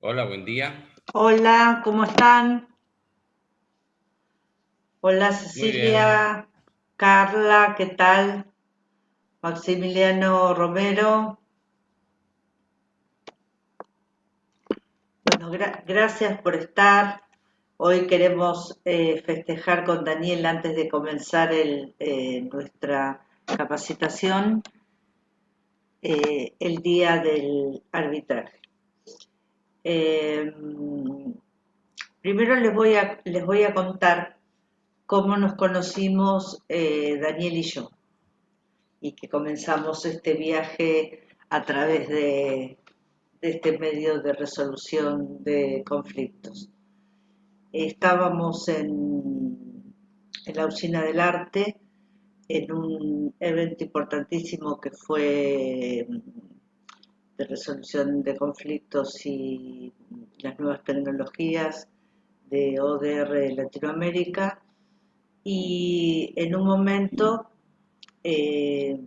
Hola, buen día. Hola, ¿cómo están? Hola Muy bien. Cecilia, Carla, ¿qué tal? Maximiliano Romero. Bueno, gracias por estar. Hoy queremos festejar con Daniel antes de comenzar nuestra capacitación, el día del arbitraje. Eh, Primero les voy a contar cómo nos conocimos Daniel y yo, y que comenzamos este viaje a través de este medio de resolución de conflictos. Estábamos en la Usina del Arte en un evento importantísimo que fue de resolución de conflictos y las nuevas tecnologías de ODR Latinoamérica, y en un momento eh,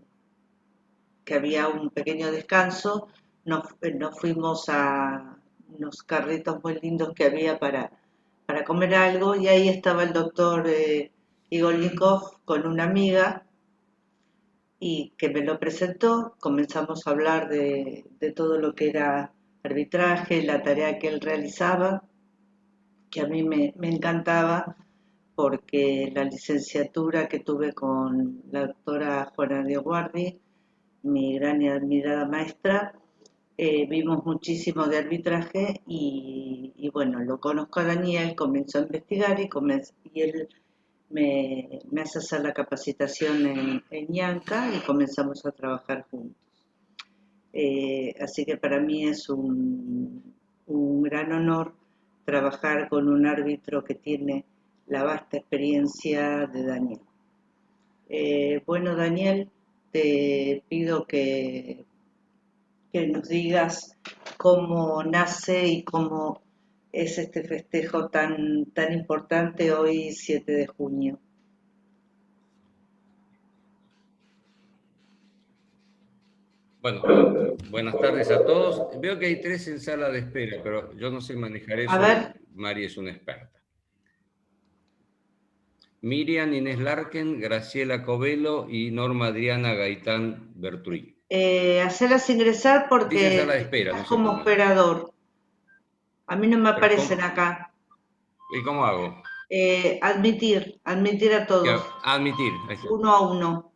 que había un pequeño descanso, nos fuimos a unos carritos muy lindos que había para comer algo, y ahí estaba el doctor Igolnikov con una amiga y que me lo presentó. Comenzamos a hablar de todo lo que era arbitraje, la tarea que él realizaba, que a mí me encantaba porque la licenciatura que tuve con la doctora Juana Dioguardi, mi gran y admirada maestra, vimos muchísimo de arbitraje y bueno, lo conozco a Daniel, comenzó a investigar y él me hace hacer la capacitación en Yanca y comenzamos a trabajar juntos. Así que para mí es un gran honor trabajar con un árbitro que tiene la vasta experiencia de Daniel. Bueno, Daniel, te pido que nos digas cómo nace y cómo es este festejo tan importante hoy, 7 de junio. Bueno, buenas tardes a todos. Veo que hay tres en sala de espera, pero yo no sé manejar A eso. ver, Mari es una experta. Miriam Inés Larken, Graciela Covelo y Norma Adriana Gaitán Bertruy. hacerlas ingresar Dice sala de porque espera, estás no sé como cómo es. operador. A mí no me Pero aparecen acá. ¿y cómo hago? Admitir a todos, Admitir, ahí está. uno a uno,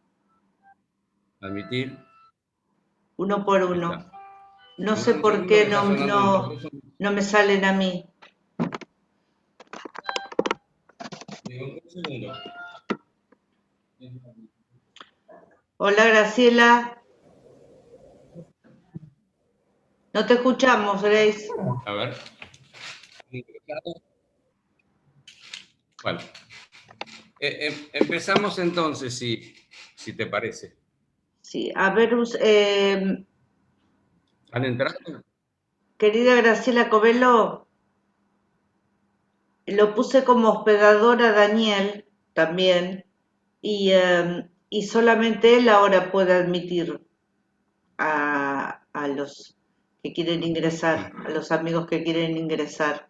Admitir, uno por ahí uno. está. No Dame sé un por segundo qué que está sonando un teléfono. no me salen a mí. Un segundo. Hola Graciela, no te escuchamos, Grace. A ver. Bueno, empezamos entonces, si te parece. Sí, a ver, ¿Han entrado? querida Graciela Covelo, lo puse como hospedador a Daniel también, y solamente él ahora puede admitir a los que quieren ingresar, a los amigos que quieren ingresar.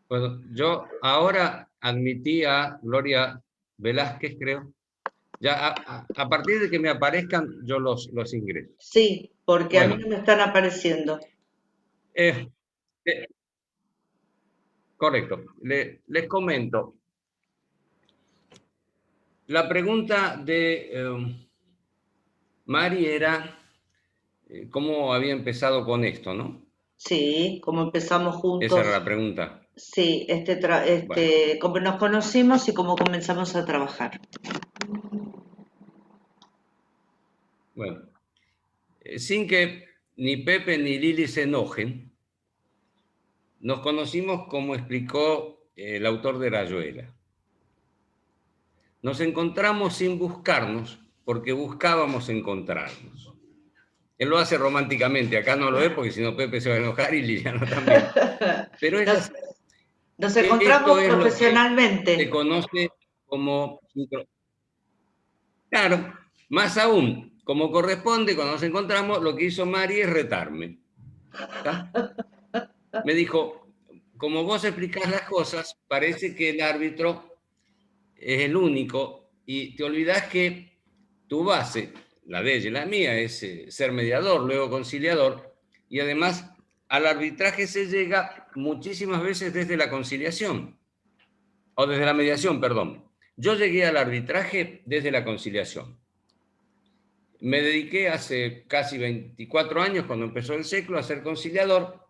Bueno, yo ahora admití a Gloria Velázquez, creo. Ya a partir de que me aparezcan, yo los ingreso. Sí, porque a mí Bueno, no me están apareciendo. eh, eh, correcto. Les comento. La pregunta de Mari era cómo había empezado con esto, ¿no? Sí, como empezamos Esa era juntos. la pregunta. Sí, Bueno, como nos conocimos y cómo comenzamos a trabajar. bueno. Sin que ni Pepe ni Lili se enojen, nos conocimos como explicó el autor de Rayuela. Nos encontramos sin buscarnos porque buscábamos encontrarnos. Él lo hace románticamente, acá no lo es porque si no Pepe se va a enojar y Liliana también. Pero es Nos, así. nos Esto encontramos es lo que se profesionalmente. conoce como... Claro, más aún, como corresponde, cuando nos encontramos, lo que hizo Mari es retarme. ¿Está? Me dijo, como vos explicás las cosas, parece que el árbitro es el único y te olvidás que tu base, la de ella y la mía, es ser mediador, luego conciliador, y además al arbitraje se llega muchísimas veces desde la conciliación, o desde la mediación, perdón. Yo llegué al arbitraje desde la conciliación. Me dediqué hace casi 24 años, cuando empezó el século, a ser conciliador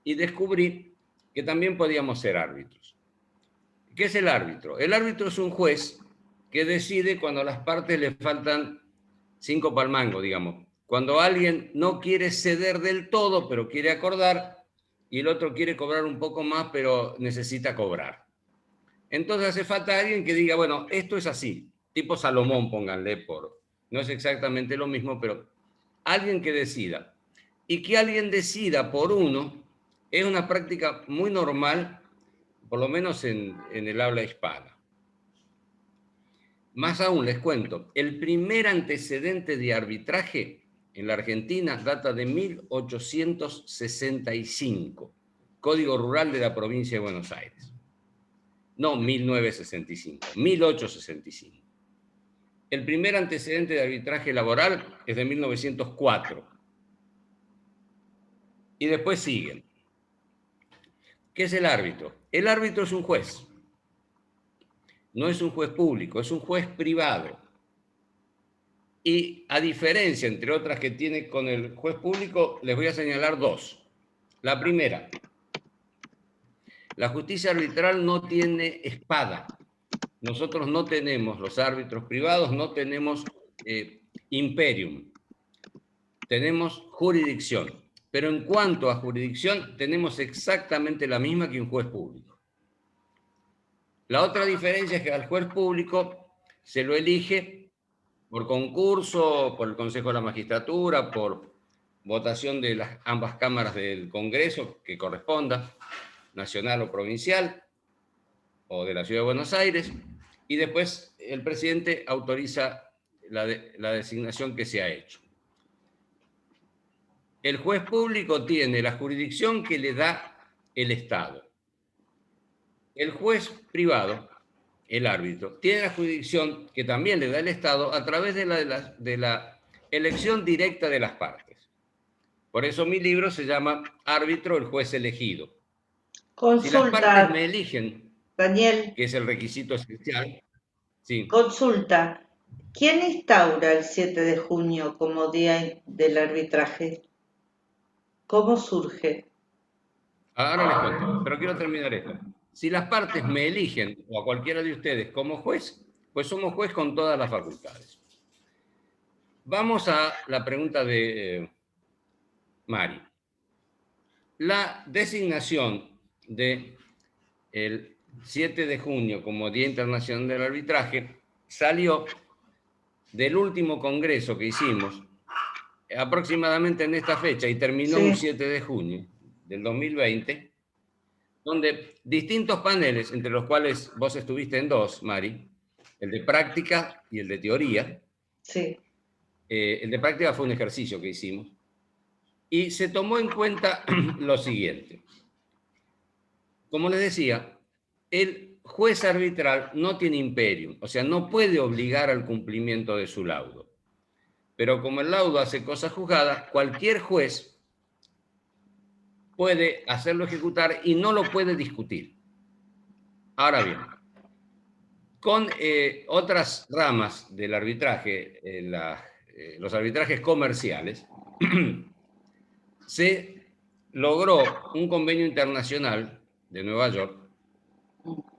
y descubrí que también podíamos ser árbitros. ¿Qué es el árbitro? El árbitro es un juez que decide cuando a las partes le faltan 5 para el mango, digamos. Cuando alguien no quiere ceder del todo, pero quiere acordar, y el otro quiere cobrar un poco más, pero necesita cobrar. Entonces hace falta alguien que diga, bueno, esto es así, tipo Salomón, pónganle por. No es exactamente lo mismo, pero alguien que decida. Y que alguien decida por uno es una práctica muy normal, por lo menos en el habla hispana. Más aún, les cuento, el primer antecedente de arbitraje en la Argentina data de 1865, Código Rural de la provincia de Buenos Aires. No 1965, 1865. El primer antecedente de arbitraje laboral es de 1904. Y después siguen. ¿Qué es el árbitro? El árbitro es un juez. No es un juez público, es un juez privado. Y a diferencia, entre otras, que tiene con el juez público, les voy a señalar dos. La primera, la justicia arbitral no tiene espada. Nosotros no tenemos, los árbitros privados, no tenemos imperium. Tenemos jurisdicción. Pero en cuanto a jurisdicción, tenemos exactamente la misma que un juez público. La otra diferencia es que al juez público se lo elige por concurso, por el Consejo de la Magistratura, por votación de ambas cámaras del Congreso que corresponda, nacional o provincial, o de la Ciudad de Buenos Aires, y después el presidente autoriza la designación que se ha hecho. El juez público tiene la jurisdicción que le da el Estado. El juez privado, el árbitro, tiene la jurisdicción que también le da el Estado a través de la elección directa de las partes. Por eso mi libro se llama Árbitro, el juez elegido. Si las partes me eligen, Daniel, que es el requisito esencial, sí. Consulta. ¿Quién instaura el 7 de junio como día del arbitraje? ¿Cómo surge? Ahora les cuento, pero quiero terminar esto. Si las partes me eligen, o a cualquiera de ustedes, como juez, pues somos juez con todas las facultades. Vamos a la pregunta de Mari. La designación del 7 de junio como Día Internacional del Arbitraje salió del último congreso que hicimos, aproximadamente en esta fecha, y terminó un 7 de junio del 2020, donde distintos paneles, entre los cuales vos estuviste en dos, Mari, el de práctica y el de teoría. Sí. El de práctica fue un ejercicio que hicimos, y se tomó en cuenta lo siguiente. Como les decía, el juez arbitral no tiene imperium, o sea, no puede obligar al cumplimiento de su laudo. Pero como el laudo hace cosas juzgadas, cualquier juez puede hacerlo ejecutar y no lo puede discutir. Ahora bien, con otras ramas del arbitraje, los arbitrajes comerciales, se logró un convenio internacional de Nueva York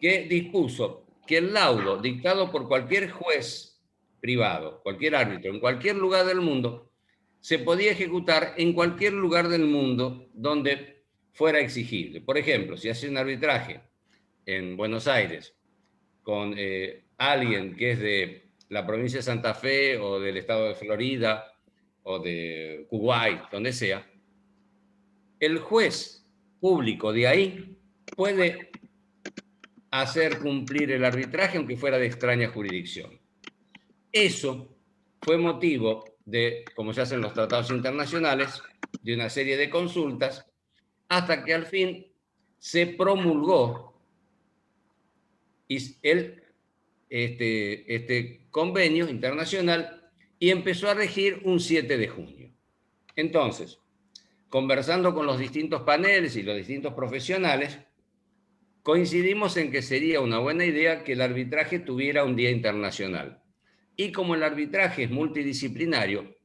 que dispuso que el laudo dictado por cualquier juez privado, cualquier árbitro, en cualquier lugar del mundo, se podía ejecutar en cualquier lugar del mundo donde fuera exigible. Por ejemplo, si hace un arbitraje en Buenos Aires con alguien que es de la provincia de Santa Fe o del estado de Florida o de Kuwait, donde sea, el juez público de ahí puede hacer cumplir el arbitraje aunque fuera de extraña jurisdicción. Eso fue motivo de, como se hacen los tratados internacionales, de una serie de consultas, hasta que al fin se promulgó este convenio internacional y empezó a regir un 7 de junio. Entonces, conversando con los distintos paneles y los distintos profesionales, coincidimos en que sería una buena idea que el arbitraje tuviera un día internacional. Y como el arbitraje es multidisciplinario,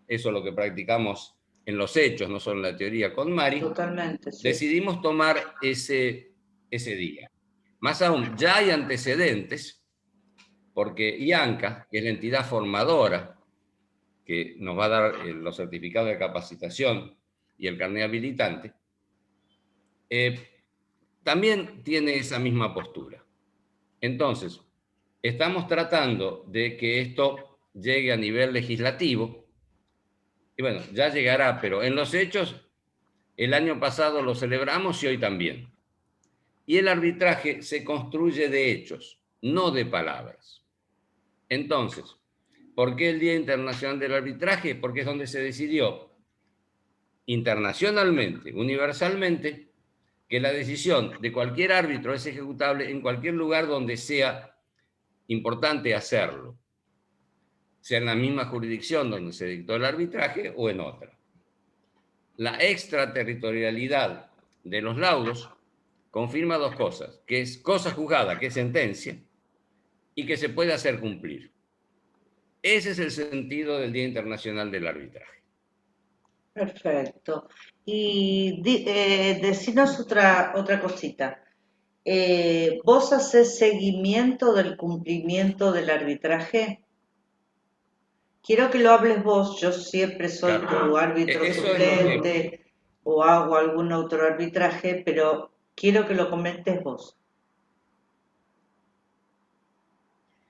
eso es lo que practicamos en los hechos, no solo en la teoría con Mari, Totalmente, sí. decidimos tomar ese día. Más aún, ya hay antecedentes, porque IANCA, que es la entidad formadora que nos va a dar los certificados de capacitación y el carnet habilitante, también tiene esa misma postura. Entonces, estamos tratando de que esto llegue a nivel legislativo, y bueno, ya llegará, pero en los hechos, el año pasado lo celebramos y hoy también. Y el arbitraje se construye de hechos, no de palabras. Entonces, ¿por qué el Día Internacional del Arbitraje? Porque es donde se decidió internacionalmente, universalmente, que la decisión de cualquier árbitro es ejecutable en cualquier lugar donde sea importante hacerlo, sea en la misma jurisdicción donde se dictó el arbitraje o en otra. La extraterritorialidad de los laudos confirma dos cosas, que es cosa juzgada, que es sentencia, y que se puede hacer cumplir. Ese es el sentido del Día Internacional del Arbitraje. Perfecto. Y decinos otra cosita. ¿Vos hacés seguimiento del cumplimiento del arbitraje? Quiero que lo hables vos, yo siempre soy Claro. tu árbitro Eso es lo que... suplente o hago algún otro arbitraje, pero quiero que lo comentes vos.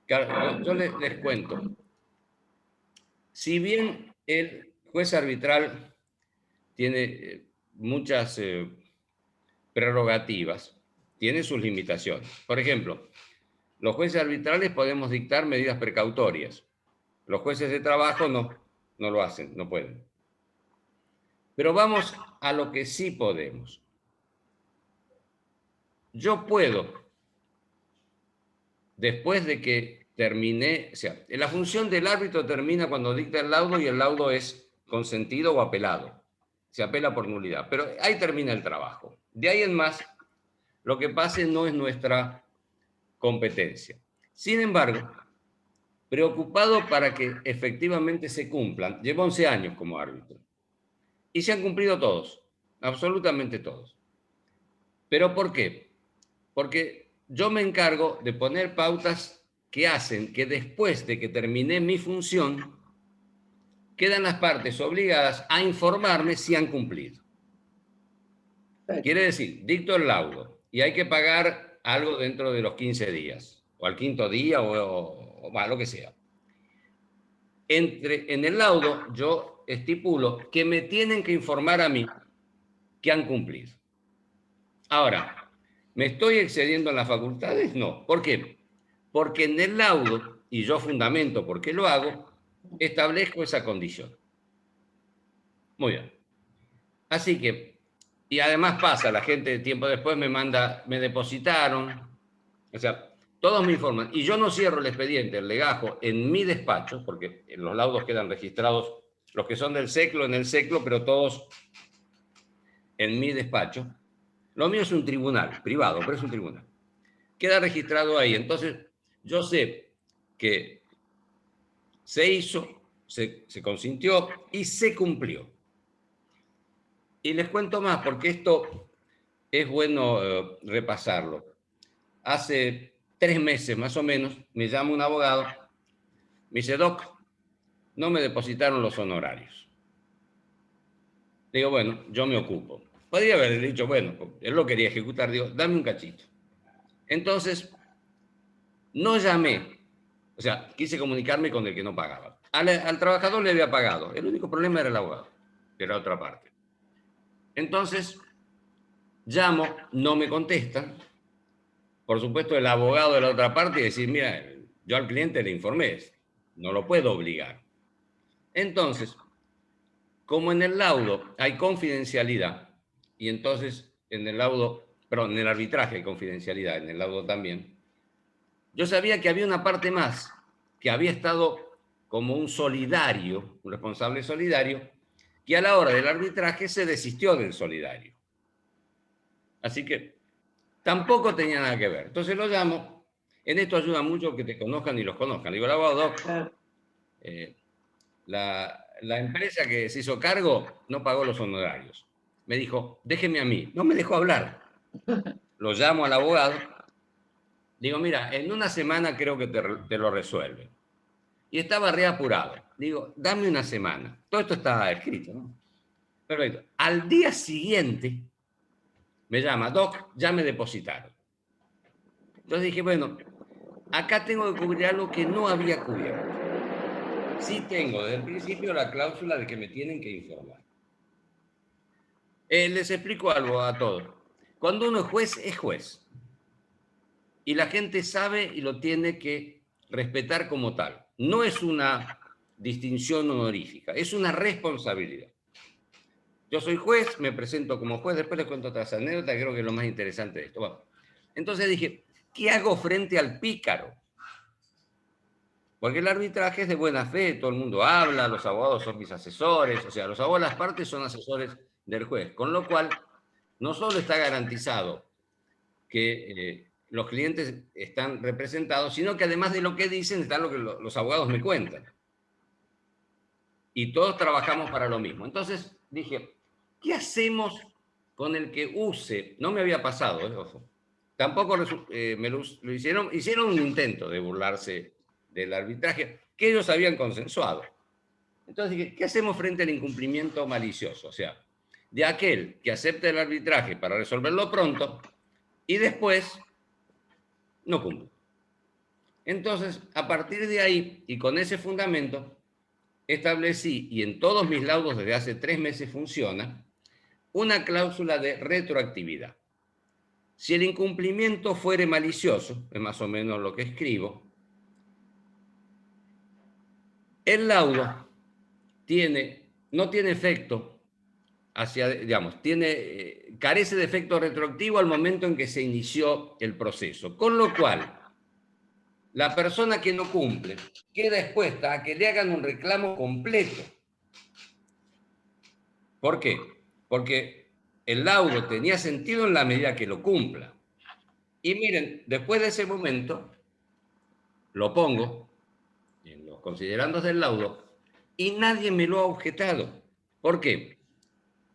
Claro, yo les cuento. Si bien el juez arbitral tiene muchas prerrogativas, tiene sus limitaciones. Por ejemplo, los jueces arbitrales podemos dictar medidas precautorias. Los jueces de trabajo no lo hacen, no pueden. Pero vamos a lo que sí podemos. Yo puedo, después de que terminé, o sea, la función del árbitro termina cuando dicta el laudo y el laudo es consentido o apelado. Se apela por nulidad, pero ahí termina el trabajo. De ahí en más, lo que pase no es nuestra competencia. Sin embargo, preocupado para que efectivamente se cumplan, llevo 11 años como árbitro y se han cumplido todos, absolutamente todos. ¿Pero por qué? Porque yo me encargo de poner pautas que hacen que después de que terminé mi función, quedan las partes obligadas a informarme si han cumplido. Quiere decir, dicto el laudo y hay que pagar algo dentro de los 15 días, o al quinto día, o lo que sea. En el laudo yo estipulo que me tienen que informar a mí que han cumplido. Ahora, ¿me estoy excediendo en las facultades? No. ¿Por qué? Porque en el laudo, y yo fundamento por qué lo hago, establezco esa condición. Muy bien. Así que, y además pasa, la gente tiempo después me manda, me depositaron, o sea, todos me informan, y yo no cierro el expediente, el legajo, en mi despacho, porque los laudos quedan registrados, los que son del SECLO en el SECLO, pero todos en mi despacho. Lo mío es un tribunal, privado, pero es un tribunal. Queda registrado ahí. Entonces, yo sé que se hizo, se consintió y se cumplió. Y les cuento más, porque esto es bueno repasarlo. Hace 3 meses más o menos, me llama un abogado, me dice, Doc, no me depositaron los honorarios. Digo, bueno, yo me ocupo. Podría haber dicho, bueno, él lo quería ejecutar, digo, dame un cachito. Entonces, no llamé, o sea, quise comunicarme con el que no pagaba. Al trabajador le había pagado, el único problema era el abogado, que era otra parte. Entonces, llamo, no me contestan. Por supuesto, el abogado de la otra parte y decir, mira, yo al cliente le informé, no lo puedo obligar. Entonces, como en el laudo hay confidencialidad, y entonces en el laudo, perdón, en el arbitraje hay confidencialidad, en el laudo también, yo sabía que había una parte más, que había estado como un solidario, un responsable solidario, que a la hora del arbitraje se desistió del solidario. Así que tampoco tenía nada que ver. Entonces lo llamo. En esto ayuda mucho que te conozcan y los conozcan. Le digo, abogado, Doc, la empresa que se hizo cargo no pagó los honorarios. Me dijo, déjeme a mí. No me dejó hablar. Lo llamo al abogado. Digo, mira, en una semana creo que te lo resuelve. Y estaba reapurado. Digo, dame una semana. Todo esto está escrito, ¿no? Perfecto. Al día siguiente me llama, Doc, ya me depositaron. Entonces dije, bueno, acá tengo que cubrir algo que no había cubierto. Sí tengo desde el principio la cláusula de que me tienen que informar. Les explico algo a todos. Cuando uno es juez. Y la gente sabe y lo tiene que respetar como tal. No es una distinción honorífica, es una responsabilidad. Yo soy juez, me presento como juez, después les cuento otras anécdotas, creo que es lo más interesante de esto. Bueno, entonces dije, ¿qué hago frente al pícaro? Porque el arbitraje es de buena fe, todo el mundo habla, los abogados son mis asesores, o sea, los abogados de las partes son asesores del juez, con lo cual no solo está garantizado que los clientes están representados, sino que además de lo que dicen está lo que los abogados me cuentan. Y todos trabajamos para lo mismo. Entonces dije, ¿qué hacemos con el que use? No me había pasado, ojo. Tampoco me lo hicieron un intento de burlarse del arbitraje que ellos habían consensuado. Entonces dije, ¿qué hacemos frente al incumplimiento malicioso? O sea, de aquel que acepta el arbitraje para resolverlo pronto y después no cumple. Entonces, a partir de ahí y con ese fundamento, establecí, y en todos mis laudos desde hace 3 meses funciona, una cláusula de retroactividad. Si el incumplimiento fuere malicioso, es más o menos lo que escribo, el laudo no tiene efecto carece de efecto retroactivo al momento en que se inició el proceso. Con lo cual, la persona que no cumple queda expuesta a que le hagan un reclamo completo. ¿Por qué? Porque el laudo tenía sentido en la medida que lo cumpla. Y miren, después de ese momento, lo pongo en los considerandos del laudo y nadie me lo ha objetado. ¿Por qué?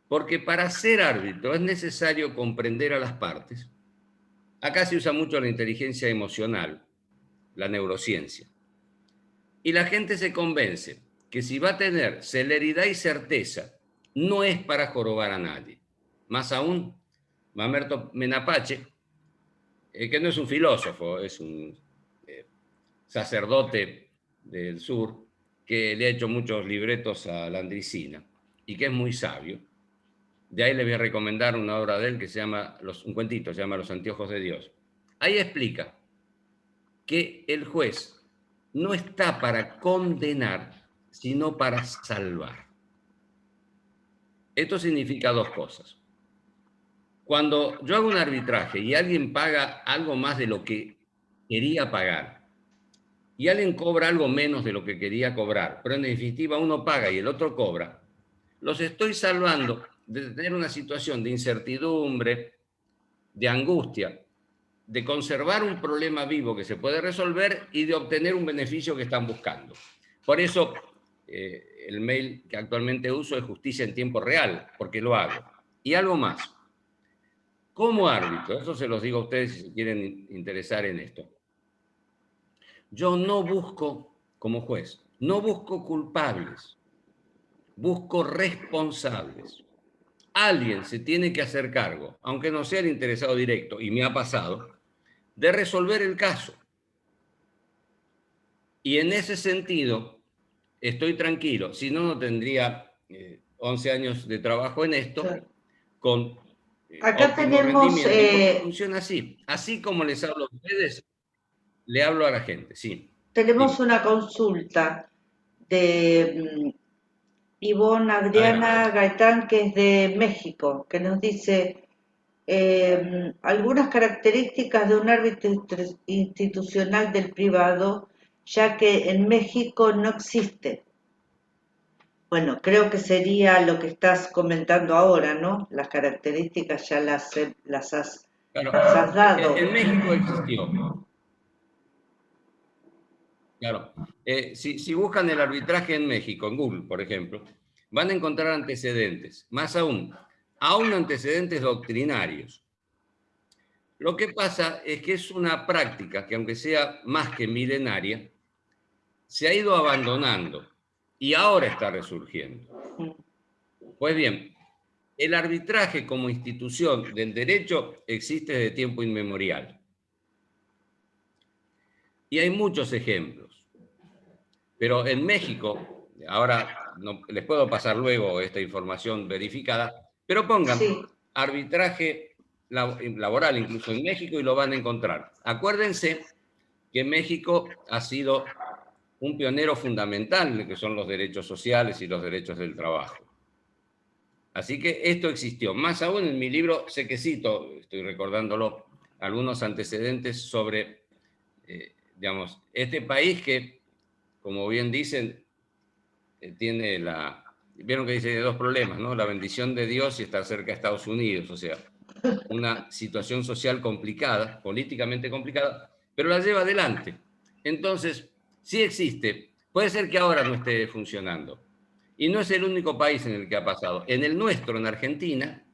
Porque para ser árbitro es necesario comprender a las partes. Acá se usa mucho la inteligencia emocional, la neurociencia. Y la gente se convence que si va a tener celeridad y certeza, no es para jorobar a nadie. Más aún, Mamerto Menapache, que no es un filósofo, es un sacerdote del sur, que le ha hecho muchos libretos a Landricina y que es muy sabio. De ahí le voy a recomendar una obra de él que se llama, un cuentito, se llama Los anteojos de Dios. Ahí explica que el juez no está para condenar, sino para salvar. Esto significa dos cosas. Cuando yo hago un arbitraje y alguien paga algo más de lo que quería pagar, y alguien cobra algo menos de lo que quería cobrar, pero en definitiva uno paga y el otro cobra, los estoy salvando de tener una situación de incertidumbre, de angustia, de conservar un problema vivo que se puede resolver y de obtener un beneficio que están buscando. Por eso el mail que actualmente uso es justicia en tiempo real, porque lo hago. Y algo más. Como árbitro, eso se los digo a ustedes si se quieren interesar en esto. Yo no busco, como juez, no busco culpables, busco responsables. Alguien se tiene que hacer cargo, aunque no sea el interesado directo, y me ha pasado, de resolver el caso. Y en ese sentido, estoy tranquilo, si no, no tendría 11 años de trabajo en esto, con Acá óptimo tenemos, rendimiento, y porque funciona así como les hablo a ustedes, le hablo a la gente, sí. tenemos Dime. una consulta de Ivonne Adelante. Adriana Gaitán, que es de México, que nos dice algunas características de un árbitro institucional del privado, ya que en México no existe. Bueno, creo que sería lo que estás comentando ahora, ¿no? Las características ya Claro, las has dado. en México existió. Claro. Si buscan el arbitraje en México, en Google, por ejemplo, van a encontrar antecedentes. Más aún antecedentes doctrinarios. Lo que pasa es que es una práctica que, aunque sea más que milenaria, se ha ido abandonando y ahora está resurgiendo. Pues bien, el arbitraje como institución del derecho existe desde tiempo inmemorial. Y hay muchos ejemplos. Pero en México, ahora no, les puedo pasar luego esta información verificada, pero pongan Sí, arbitraje laboral incluso en México y lo van a encontrar. Acuérdense que México ha sido un pionero fundamental en lo que son los derechos sociales y los derechos del trabajo. Así que esto existió. Más aún en mi libro sé que cito, estoy recordándolo, algunos antecedentes sobre, digamos, este país que, como bien dicen, tiene vieron que dice dos problemas, ¿no? La bendición de Dios y estar cerca de Estados Unidos, o sea, una situación social complicada, políticamente complicada, pero la lleva adelante. Entonces, sí existe. Puede ser que ahora no esté funcionando. Y no es el único país en el que ha pasado. En el nuestro, en Argentina,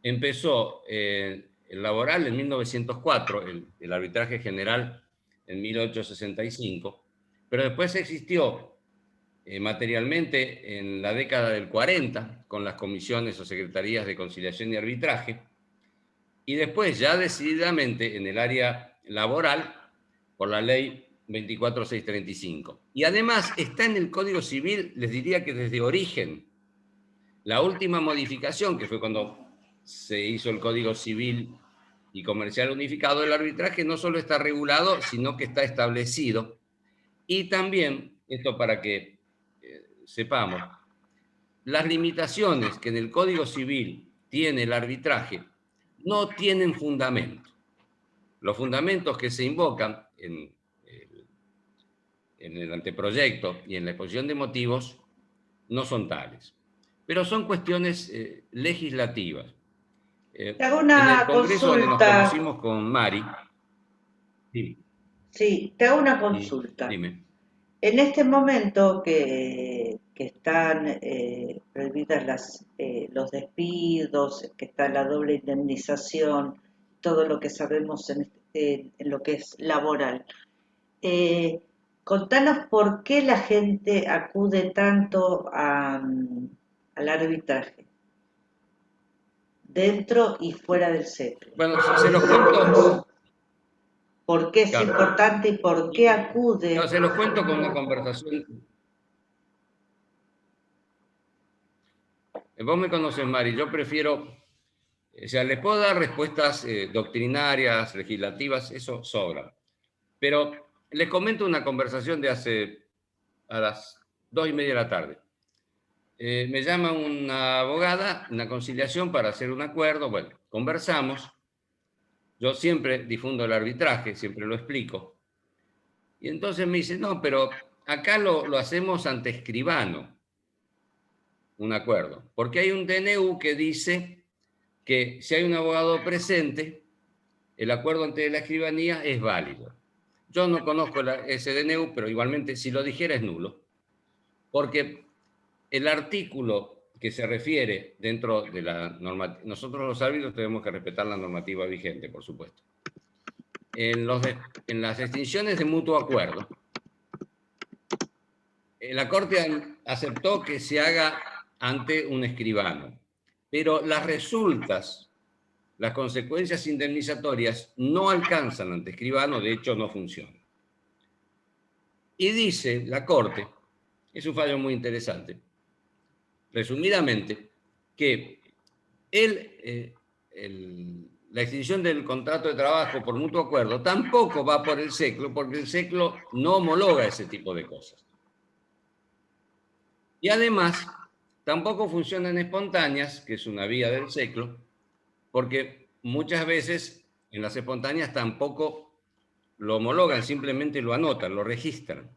empezó el laboral en 1904, el arbitraje general en 1865, pero después existió materialmente en la década del 40, con las comisiones o secretarías de conciliación y arbitraje, y después ya decididamente en el área laboral por la ley 24635. Y además está en el Código Civil, les diría que desde origen. La última modificación, que fue cuando se hizo el Código Civil y Comercial Unificado, del arbitraje no solo está regulado, sino que está establecido. Y también, esto para que sepamos, las limitaciones que en el Código Civil tiene el arbitraje no tienen fundamento. Los fundamentos que se invocan en el anteproyecto y en la exposición de motivos no son tales, pero son cuestiones legislativas. te hago En el una Congreso donde nos consulta. conocimos con Mari, dime, Sí, te hago una consulta. dime. En este momento que están prohibidas los despidos, que está la doble indemnización, todo lo que sabemos en lo que es laboral, eh, contanos por qué la gente acude tanto al arbitraje, dentro y fuera del CEPRE. Bueno, se los cuento, ¿Por qué es claro, importante y por qué no, acude? se los cuento con una conversación. Vos me conoces, Mari, yo prefiero, o sea, les puedo dar respuestas doctrinarias, legislativas, eso sobra. Pero les comento una conversación de hace a las 2:30 de la tarde. Me llama una abogada, una conciliación para hacer un acuerdo. Bueno, conversamos. Yo siempre difundo el arbitraje, siempre lo explico. Y entonces me dice, no, pero acá lo hacemos ante escribano, un acuerdo. Porque hay un DNU que dice que si hay un abogado presente, el acuerdo ante la escribanía es válido. Yo no conozco ese DNU, pero igualmente si lo dijera es nulo. Porque el artículo que se refiere dentro de la normativa, nosotros los árbitros tenemos que respetar la normativa vigente, por supuesto. En las extinciones de mutuo acuerdo, la Corte aceptó que se haga ante un escribano, pero las resultas, las consecuencias indemnizatorias no alcanzan ante escribano, de hecho no funcionan. Y dice la Corte, es un fallo muy interesante, resumidamente, que la extinción del contrato de trabajo por mutuo acuerdo tampoco va por el SECLO, porque el SECLO no homologa ese tipo de cosas. Y además, tampoco funcionan espontáneas, que es una vía del século, porque muchas veces en las espontáneas tampoco lo homologan, simplemente lo anotan, lo registran.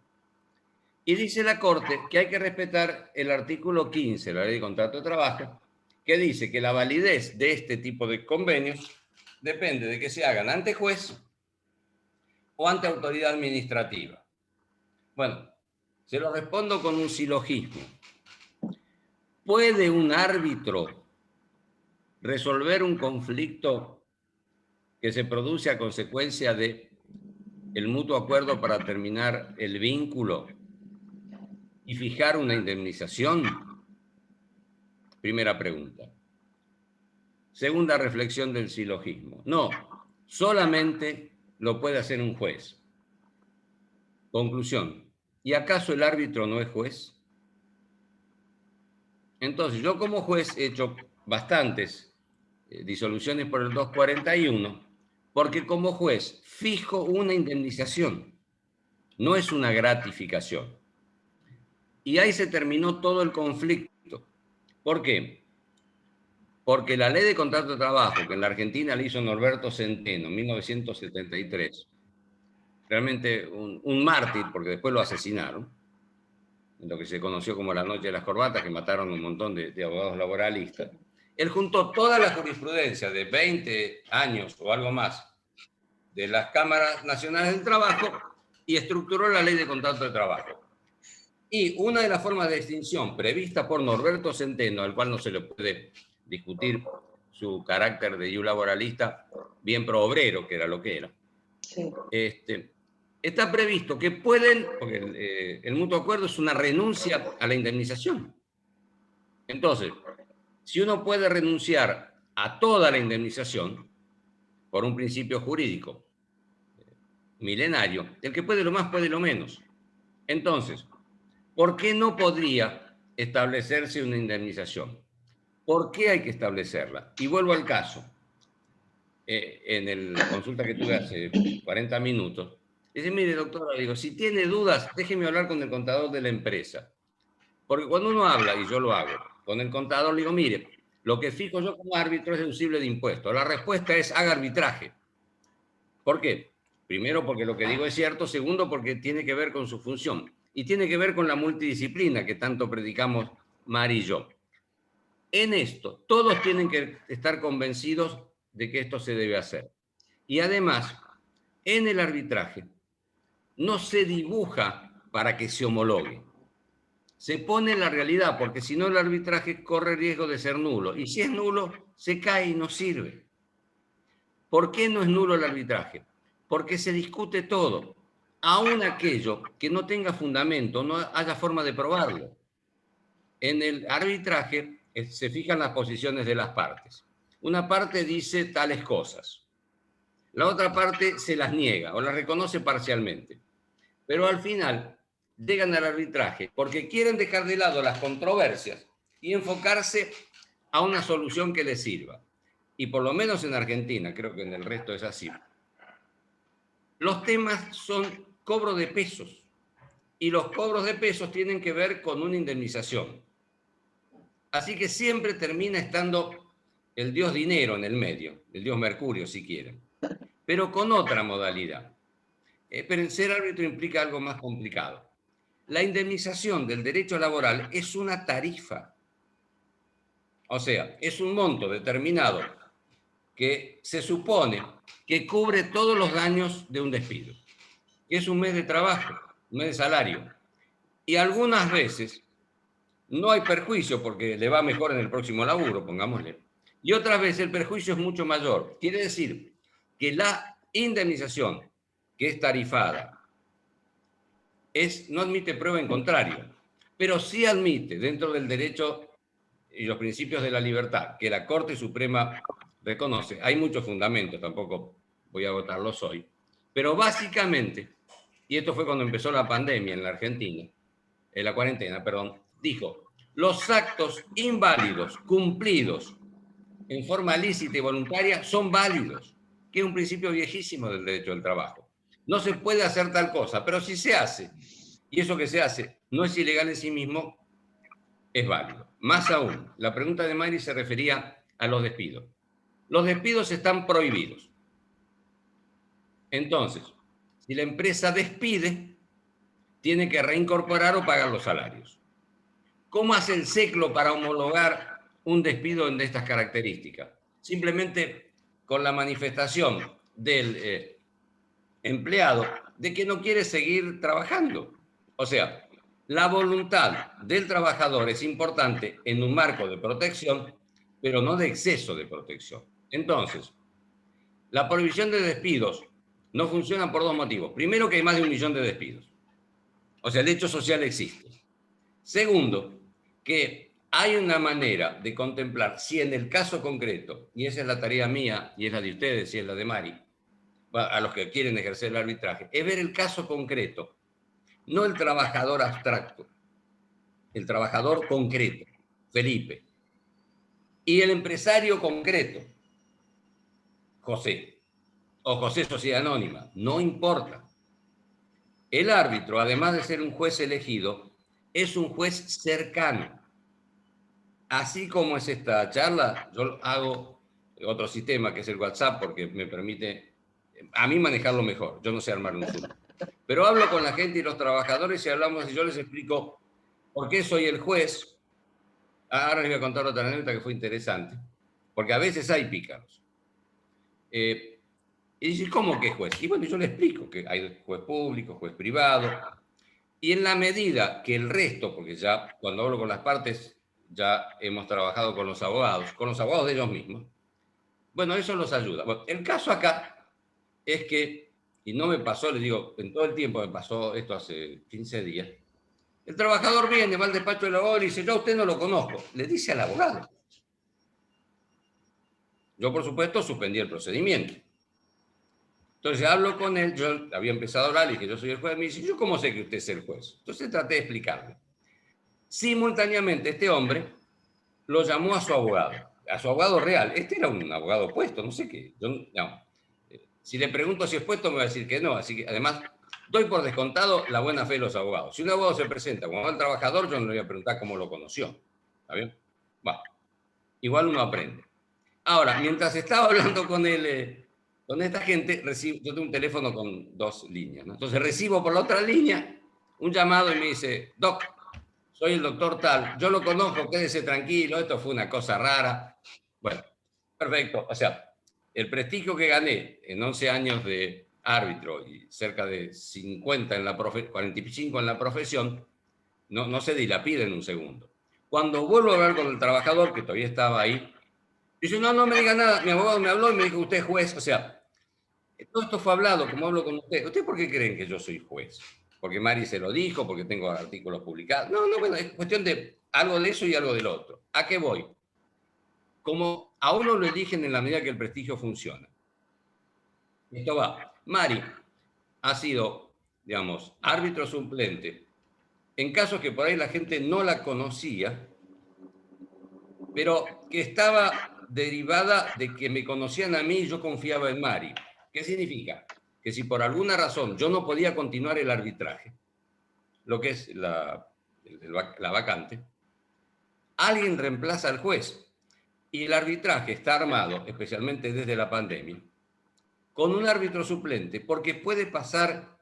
Y dice la Corte que hay que respetar el artículo 15 de la Ley de Contrato de Trabajo, que dice que la validez de este tipo de convenios depende de que se hagan ante juez o ante autoridad administrativa. Bueno, se lo respondo con un silogismo. ¿Puede un árbitro resolver un conflicto que se produce a consecuencia de el mutuo acuerdo para terminar el vínculo y fijar una indemnización? Primera pregunta. Segunda reflexión del silogismo. No, solamente lo puede hacer un juez. Conclusión. ¿Y acaso el árbitro no es juez? Entonces, yo como juez he hecho bastantes disoluciones por el 241, porque como juez fijo una indemnización, no es una gratificación. Y ahí se terminó todo el conflicto. ¿Por qué? Porque la ley de contrato de trabajo, que en la Argentina la hizo Norberto Centeno en 1973, realmente un mártir, porque después lo asesinaron, en lo que se conoció como la noche de las corbatas, que mataron un montón de abogados laboralistas. Él juntó toda la jurisprudencia de 20 años o algo más de las cámaras nacionales del trabajo y estructuró la ley de contrato de trabajo. Y una de las formas de extinción prevista por Norberto Centeno, al cual no se le puede discutir su carácter de laboralista bien pro obrero, que era lo que era, Sí. Está previsto que pueden, porque el mutuo acuerdo es una renuncia a la indemnización. Entonces, si uno puede renunciar a toda la indemnización, por un principio jurídico milenario, el que puede lo más puede lo menos. Entonces, ¿por qué no podría establecerse una indemnización? ¿Por qué hay que establecerla? Y vuelvo al caso. En la consulta que tuve hace 40 minutos, dice, mire, doctora, digo, si tiene dudas, déjeme hablar con el contador de la empresa. Porque cuando uno habla, y yo lo hago, con el contador, le digo, mire, lo que fijo yo como árbitro es deducible de impuestos. La respuesta es, haga arbitraje. ¿Por qué? Primero, porque lo que digo es cierto. Segundo, porque tiene que ver con su función. Y tiene que ver con la multidisciplina que tanto predicamos Mari y yo. En esto, todos tienen que estar convencidos de que esto se debe hacer. Y además, en el arbitraje, no se dibuja para que se homologue. Se pone en la realidad, porque si no el arbitraje corre riesgo de ser nulo. Y si es nulo, se cae y no sirve. ¿Por qué no es nulo el arbitraje? Porque se discute todo. Aún aquello que no tenga fundamento, no haya forma de probarlo. En el arbitraje se fijan las posiciones de las partes. Una parte dice tales cosas. La otra parte se las niega o las reconoce parcialmente. Pero al final llegan al arbitraje porque quieren dejar de lado las controversias y enfocarse a una solución que les sirva. Y por lo menos en Argentina, creo que en el resto es así. Los temas son cobro de pesos. Y los cobros de pesos tienen que ver con una indemnización. Así que siempre termina estando el dios dinero en el medio, el dios Mercurio si quieren, pero con otra modalidad. Pero ser árbitro implica algo más complicado. La indemnización del derecho laboral es una tarifa. O sea, es un monto determinado que se supone que cubre todos los daños de un despido. Es un mes de trabajo, un mes de salario. Y algunas veces no hay perjuicio porque le va mejor en el próximo laburo, pongámosle. Y otras veces el perjuicio es mucho mayor. Quiere decir que la indemnización, que es tarifada, no admite prueba en contrario, pero sí admite, dentro del derecho y los principios de la libertad, que la Corte Suprema reconoce. Hay muchos fundamentos, tampoco voy a agotarlos hoy, pero básicamente, y esto fue cuando empezó la pandemia en la Argentina, en la cuarentena, perdón, dijo, los actos inválidos cumplidos en forma lícita y voluntaria son válidos, que es un principio viejísimo del derecho del trabajo. No se puede hacer tal cosa, pero si se hace, y eso que se hace no es ilegal en sí mismo, es válido. Más aún, la pregunta de Mari se refería a los despidos. Los despidos están prohibidos. Entonces, si la empresa despide, tiene que reincorporar o pagar los salarios. ¿Cómo hace el SECLO para homologar un despido de estas características? Simplemente con la manifestación del empleado de que no quiere seguir trabajando. O sea, la voluntad del trabajador es importante en un marco de protección, pero no de exceso de protección. Entonces, la prohibición de despidos no funciona por dos motivos. Primero, que hay más de 1 millón de despidos. O sea, el hecho social existe. Segundo, que hay una manera de contemplar si en el caso concreto, y esa es la tarea mía, y es la de ustedes, y es la de Mari, a los que quieren ejercer el arbitraje, es ver el caso concreto, no el trabajador abstracto, el trabajador concreto, Felipe, y el empresario concreto, José, o José Sociedad Anónima, no importa. El árbitro, además de ser un juez elegido, es un juez cercano. Así como es esta charla, yo hago otro sistema que es el WhatsApp porque me permite a mí manejarlo mejor. Yo no sé armar un Zoom. Pero hablo con la gente y los trabajadores y hablamos y yo les explico por qué soy el juez. Ahora les voy a contar otra anécdota que fue interesante, porque a veces hay pícaros. Y dicen, ¿cómo que juez? Y bueno, yo les explico que hay juez público, juez privado, y en la medida que el resto, porque ya cuando hablo con las partes, ya hemos trabajado con los abogados de ellos mismos, bueno, eso los ayuda. Bueno, el caso acá es que, y no me pasó, les digo, en todo el tiempo me pasó esto hace 15 días, el trabajador viene, va al despacho del abogado y dice, yo a usted no lo conozco, le dice al abogado. Yo, por supuesto, suspendí el procedimiento. Entonces hablo con él, yo había empezado a hablar, le dije, yo soy el juez, me dice, ¿yo cómo sé que usted es el juez? Entonces traté de explicarle. Simultáneamente, este hombre lo llamó a su abogado real. Este era un abogado puesto, no sé qué. Yo, no. Si le pregunto si es puesto, me va a decir que no. Así que, además, doy por descontado la buena fe de los abogados. Si un abogado se presenta como el trabajador, yo no le voy a preguntar cómo lo conoció. ¿Está bien? Bueno, igual uno aprende. Ahora, mientras estaba hablando con él, con esta gente, yo tengo un teléfono con 2 líneas, ¿no? Entonces recibo por la otra línea un llamado y me dice, Doc, soy el doctor tal, yo lo conozco, quédese tranquilo, esto fue una cosa rara. Bueno, perfecto. O sea, el prestigio que gané en 11 años de árbitro y cerca de 50 en la 45 en la profesión, no se dilapida en un segundo. Cuando vuelvo a hablar con el trabajador, que todavía estaba ahí, dice, no me diga nada, mi abogado me habló y me dijo, usted es juez. O sea, todo esto fue hablado, como hablo con usted. ¿Usted por qué creen que yo soy juez? Porque Mari se lo dijo, porque tengo artículos publicados. No, bueno, es cuestión de algo de eso y algo del otro. ¿A qué voy? Como a uno lo eligen en la medida que el prestigio funciona. Esto va. Mari ha sido, digamos, árbitro suplente en casos que por ahí la gente no la conocía, pero que estaba derivada de que me conocían a mí y yo confiaba en Mari. ¿Qué significa? Que si por alguna razón yo no podía continuar el arbitraje, lo que es la vacante, alguien reemplaza al juez. Y el arbitraje está armado, especialmente desde la pandemia, con un árbitro suplente, porque puede pasar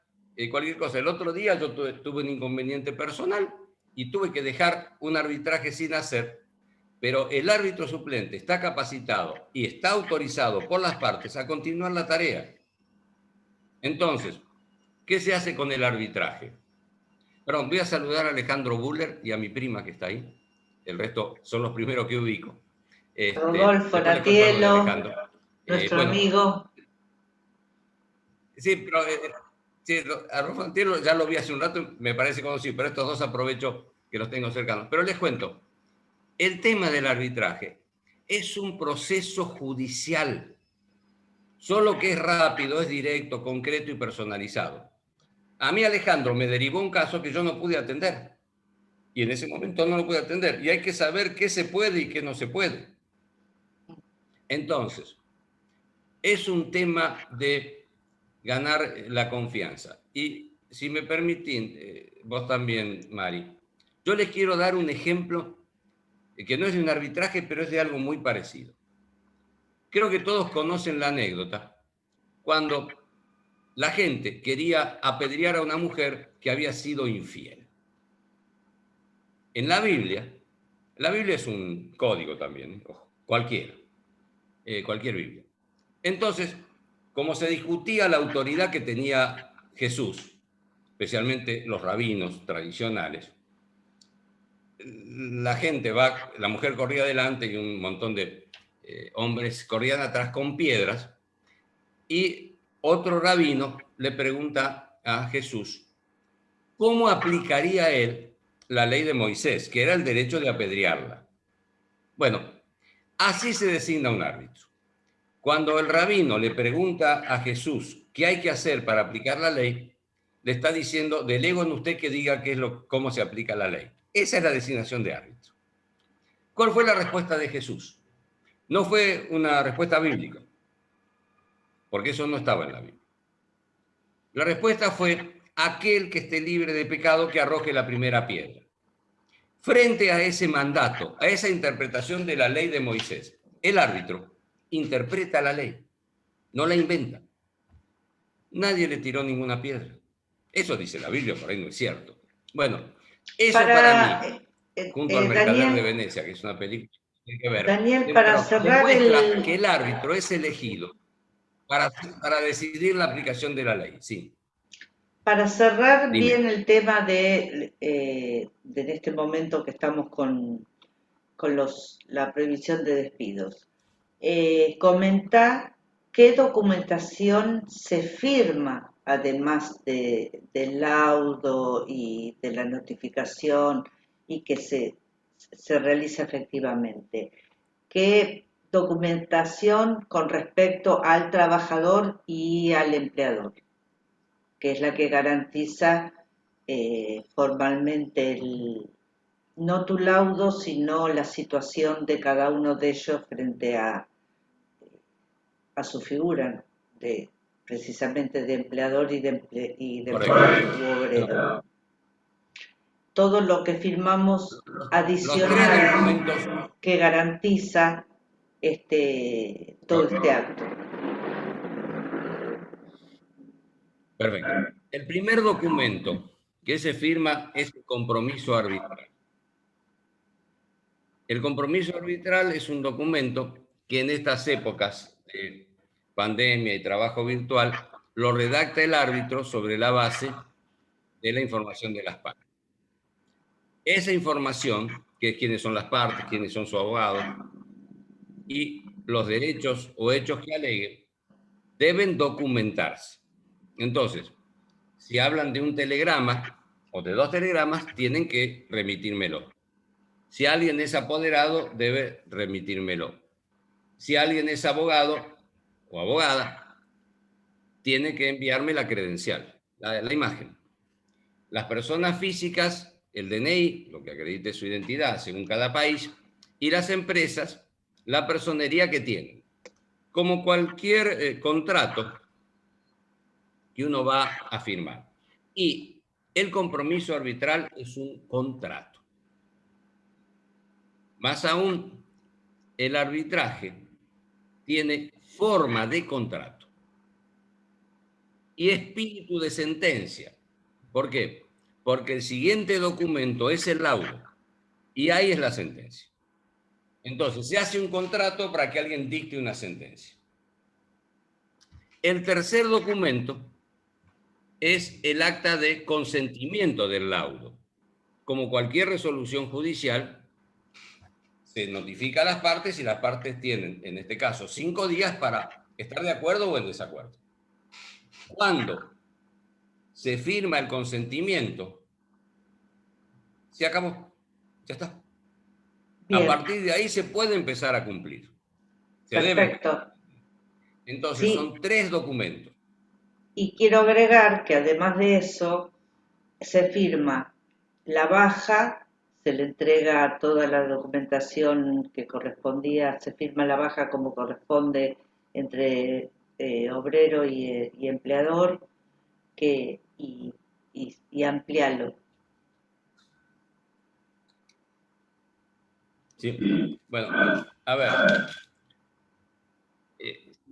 cualquier cosa. El otro día yo tuve un inconveniente personal y tuve que dejar un arbitraje sin hacer, pero el árbitro suplente está capacitado y está autorizado por las partes a continuar la tarea. Entonces, ¿qué se hace con el arbitraje? Perdón, voy a saludar a Alejandro Buller y a mi prima que está ahí. El resto son los primeros que ubico. Rodolfo Natielo, nuestro bueno, amigo. Sí, pero sí, a Rodolfo Natielo ya lo vi hace un rato, me parece conocido, pero estos dos aprovecho que los tengo cercanos. Pero les cuento, el tema del arbitraje es un proceso judicial, solo que es rápido, es directo, concreto y personalizado. A mí Alejandro me derivó un caso que yo no pude atender. Y en ese momento no lo pude atender. Y hay que saber qué se puede y qué no se puede. Entonces, es un tema de ganar la confianza. Y si me permitís, vos también, Mari, yo les quiero dar un ejemplo que no es de un arbitraje, pero es de algo muy parecido. Creo que todos conocen la anécdota cuando la gente quería apedrear a una mujer que había sido infiel. En la Biblia es un código también, cualquier Biblia. Entonces, como se discutía la autoridad que tenía Jesús, especialmente los rabinos tradicionales, la mujer corría adelante y un montón de hombres corrían atrás con piedras, y otro rabino le pregunta a Jesús cómo aplicaría él la ley de Moisés, que era el derecho de apedrearla. Bueno, así se designa un árbitro. Cuando el rabino le pregunta a Jesús qué hay que hacer para aplicar la ley, le está diciendo, delego en usted que diga cómo se aplica la ley. Esa es la designación de árbitro. ¿Cuál fue la respuesta de Jesús? No fue una respuesta bíblica, porque eso no estaba en la Biblia. La respuesta fue, aquel que esté libre de pecado que arroje la primera piedra. Frente a ese mandato, a esa interpretación de la ley de Moisés, el árbitro interpreta la ley, no la inventa. Nadie le tiró ninguna piedra. Eso dice la Biblia, por ahí no es cierto. Bueno, eso para mí, junto al Mercader de Venecia, que es una película que tiene que ver, Daniel, para pero cerrar demuestra que el árbitro es elegido para decidir la aplicación de la ley. Sí. Para cerrar Dime. bien el tema de en este momento que estamos con la previsión de despidos, comenta qué documentación se firma además del laudo y de la notificación y que se realiza efectivamente. ¿Qué documentación con respecto al trabajador y al empleador? Que es la que garantiza formalmente no tu laudo, sino la situación de cada uno de ellos frente a su figura, precisamente de empleador y de obrero. Todo lo que firmamos adicional que garantiza todo este acto. Perfecto. El primer documento que se firma es el compromiso arbitral. El compromiso arbitral es un documento que en estas épocas de pandemia y trabajo virtual lo redacta el árbitro sobre la base de la información de las partes. Esa información, que es quiénes son las partes, quiénes son sus abogados y los derechos o hechos que aleguen, deben documentarse. Entonces, si hablan de un telegrama o de 2 telegramas, tienen que remitírmelo. Si alguien es apoderado, debe remitírmelo. Si alguien es abogado o abogada, tiene que enviarme la credencial, la imagen. Las personas físicas, el DNI, lo que acredite su identidad según cada país, y las empresas, la personería que tienen. Como cualquier contrato que uno va a firmar. Y el compromiso arbitral es un contrato. Más aún, el arbitraje tiene forma de contrato y espíritu de sentencia. ¿Por qué? Porque el siguiente documento es el laudo y ahí es la sentencia. Entonces, se hace un contrato para que alguien dicte una sentencia. El tercer documento es el acta de consentimiento del laudo. Como cualquier resolución judicial, se notifica a las partes y las partes tienen, en este caso, 5 días para estar de acuerdo o en desacuerdo. Cuando se firma el consentimiento, se acabó, ya está. Bien. A partir de ahí se puede empezar a cumplir. Perfecto. Entonces, sí, son 3 documentos. Y quiero agregar que además de eso, se firma la baja, se le entrega toda la documentación que correspondía, se firma la baja como corresponde entre obrero y empleador, y ampliarlo. Sí. Bueno, a ver,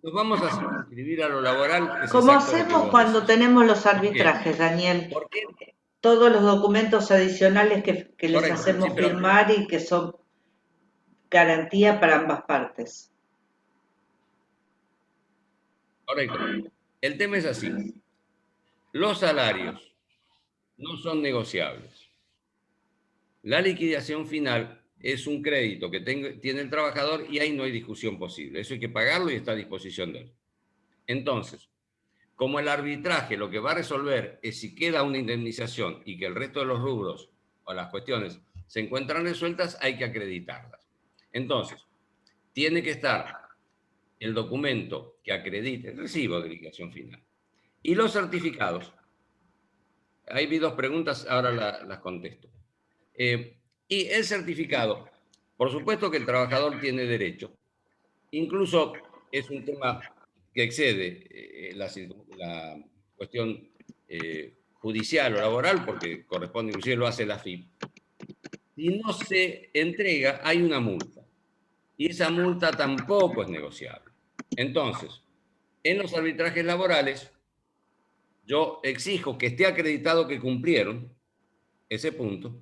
nos vamos a circunscribir a lo laboral, es Como exacto lo que hacemos vos cuando decís. tenemos los ¿Por qué? arbitrajes, Daniel, ¿Por qué? todos los documentos adicionales que les Correcto, sí, hacemos pero firmar y que son garantía para ambas partes. correcto. El tema es así. Los salarios no son negociables. La liquidación final es un crédito que tiene el trabajador y ahí no hay discusión posible. Eso hay que pagarlo y está a disposición de él. Entonces, como el arbitraje lo que va a resolver es si queda una indemnización y que el resto de los rubros o las cuestiones se encuentran resueltas, hay que acreditarlas. Entonces, tiene que estar el documento que acredite el recibo de liquidación final. Y los certificados. Ahí vi dos preguntas, ahora las contesto. Y el certificado, por supuesto que el trabajador tiene derecho. Incluso es un tema que excede la cuestión judicial o laboral, porque corresponde, inclusive lo hace la FIP. Si no se entrega, hay una multa. Y esa multa tampoco es negociable. Entonces, en los arbitrajes laborales, yo exijo que esté acreditado que cumplieron ese punto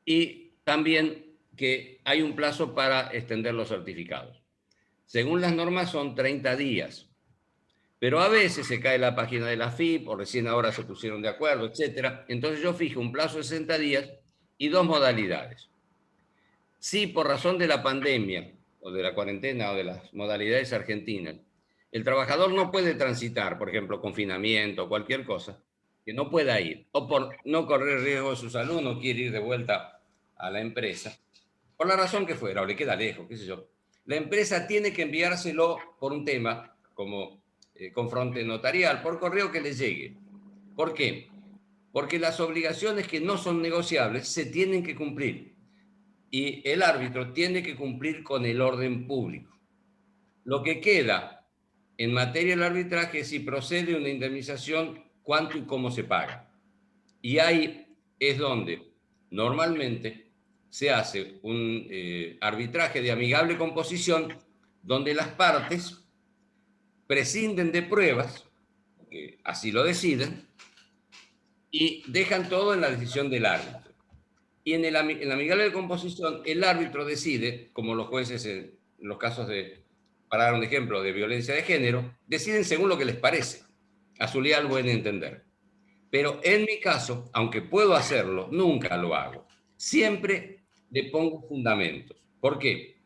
y también que hay un plazo para extender los certificados. Según las normas son 30 días, pero a veces se cae la página de la FIP o recién ahora se pusieron de acuerdo, etcétera. Entonces yo fijo un plazo de 60 días y dos modalidades. Si por razón de la pandemia o de la cuarentena o de las modalidades argentinas, el trabajador no puede transitar, por ejemplo, confinamiento o cualquier cosa, que no pueda ir, o por no correr riesgo de su salud, no quiere ir de vuelta a la empresa, por la razón que fuera, o le queda lejos, qué sé yo, la empresa tiene que enviárselo por un tema como confronte notarial, por correo que le llegue. ¿Por qué? Porque las obligaciones que no son negociables se tienen que cumplir y el árbitro tiene que cumplir con el orden público. Lo que queda en materia del arbitraje es si procede una indemnización, cuánto y cómo se paga. Y ahí es donde normalmente se hace un arbitraje de amigable composición donde las partes prescinden de pruebas, que así lo deciden, y dejan todo en la decisión del árbitro. Y en la amigable de composición, el árbitro decide, como los jueces en los casos de, para dar un ejemplo, de violencia de género, deciden según lo que les parece, a su leal buen entender. Pero en mi caso, aunque puedo hacerlo, nunca lo hago. Siempre le pongo fundamentos. ¿Por qué?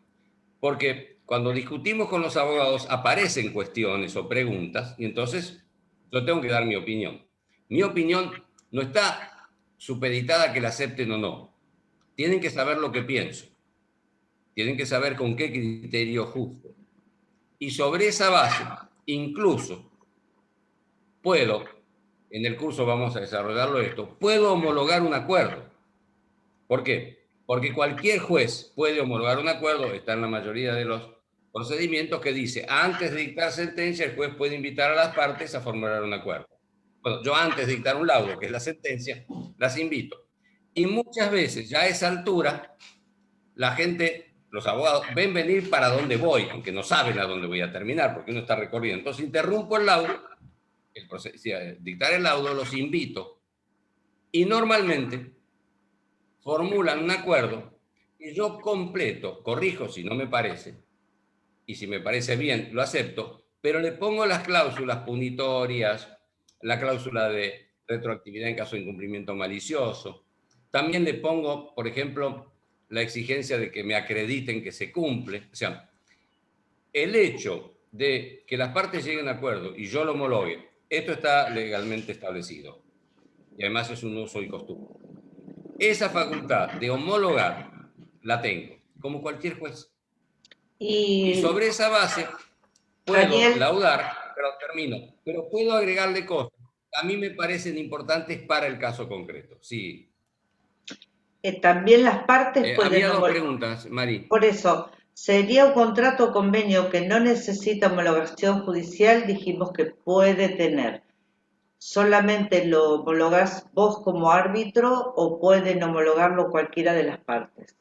Porque cuando discutimos con los abogados aparecen cuestiones o preguntas y entonces yo tengo que dar mi opinión. Mi opinión no está supeditada a que la acepten o no. Tienen que saber lo que pienso. Tienen que saber con qué criterio juzgo. Y sobre esa base, incluso puedo, en el curso vamos a desarrollarlo esto, puedo homologar un acuerdo. ¿Por qué? Porque cualquier juez puede homologar un acuerdo, está en la mayoría de los procedimientos que dice, antes de dictar sentencia, el juez puede invitar a las partes a formular un acuerdo. Bueno, yo antes de dictar un laudo, que es la sentencia, las invito. Y muchas veces, ya a esa altura, la gente, los abogados, ven venir para dónde voy, aunque no saben a dónde voy a terminar, porque uno está recorriendo. Entonces interrumpo el laudo, dictar el laudo, los invito, y normalmente formulan un acuerdo y yo completo, corrijo si no me parece, y si me parece bien, lo acepto, pero le pongo las cláusulas punitorias, la cláusula de retroactividad en caso de incumplimiento malicioso. También le pongo, por ejemplo, la exigencia de que me acrediten que se cumple. O sea, el hecho de que las partes lleguen a acuerdo y yo lo homologue, esto está legalmente establecido. Y además es un uso y costumbre. Esa facultad de homologar la tengo, como cualquier juez. Y Y sobre esa base puedo Daniel, laudar, pero termino, pero puedo agregarle cosas que a mí me parecen importantes para el caso concreto. Sí. también las partes Había pueden dos homologar. preguntas, Mari. Por eso, sería un contrato o convenio que no necesita homologación judicial, dijimos que puede tener. ¿Solamente lo homologás vos como árbitro o pueden homologarlo cualquiera de las partes?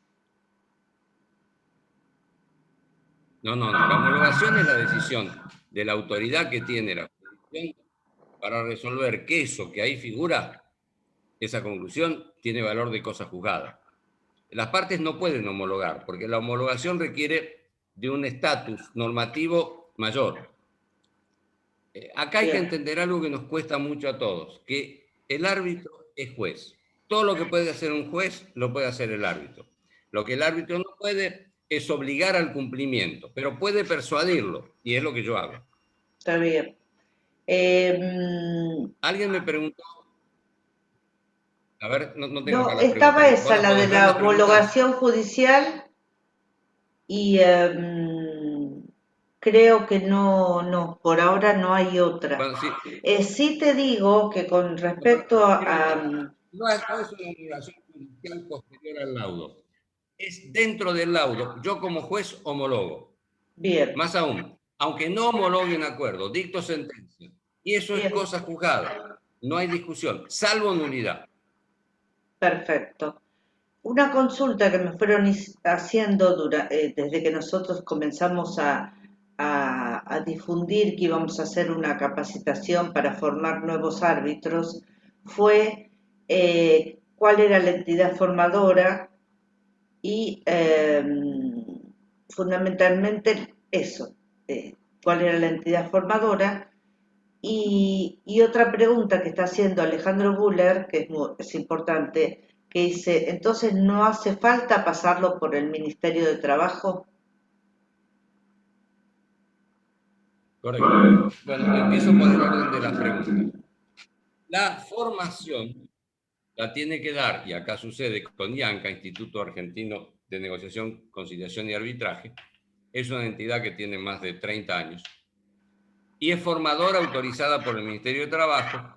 No. La homologación es la decisión de la autoridad que tiene la jurisdicción para resolver que eso que ahí figura, esa conclusión, tiene valor de cosa juzgada. Las partes no pueden homologar, porque la homologación requiere de un estatus normativo mayor. Acá hay que entender algo que nos cuesta mucho a todos, que el árbitro es juez. Todo lo que puede hacer un juez lo puede hacer el árbitro. Lo que el árbitro no puede es obligar al cumplimiento, pero puede persuadirlo, y es lo que yo hago. Está bien. Alguien me preguntó, a ver, no tengo acá No, las preguntas. estaba ¿Vos esa, las la de podés ver la las preguntas? homologación judicial y creo que no, por ahora no hay otra. Bueno, sí, Sí te digo que con no, pero respecto no es una homologación judicial posterior al laudo. Es dentro del laudo. Yo como juez homologo. bien, Más aún, aunque no homologuen acuerdo, dicto sentencia. Y eso es bien, cosa juzgada. No hay discusión, salvo nulidad. perfecto. Una consulta que me fueron haciendo desde que nosotros comenzamos a difundir que íbamos a hacer una capacitación para formar nuevos árbitros fue cuál era la entidad formadora y fundamentalmente eso, cuál era la entidad formadora. Y otra pregunta que está haciendo Alejandro Buller, que es importante, que dice, entonces no hace falta pasarlo por el Ministerio de Trabajo. Correcto. Bueno, empiezo por el orden de las preguntas. La formación la tiene que dar, y acá sucede con IANCA, Instituto Argentino de Negociación, Conciliación y Arbitraje. Es una entidad que tiene más de 30 años y es formadora autorizada por el Ministerio de Trabajo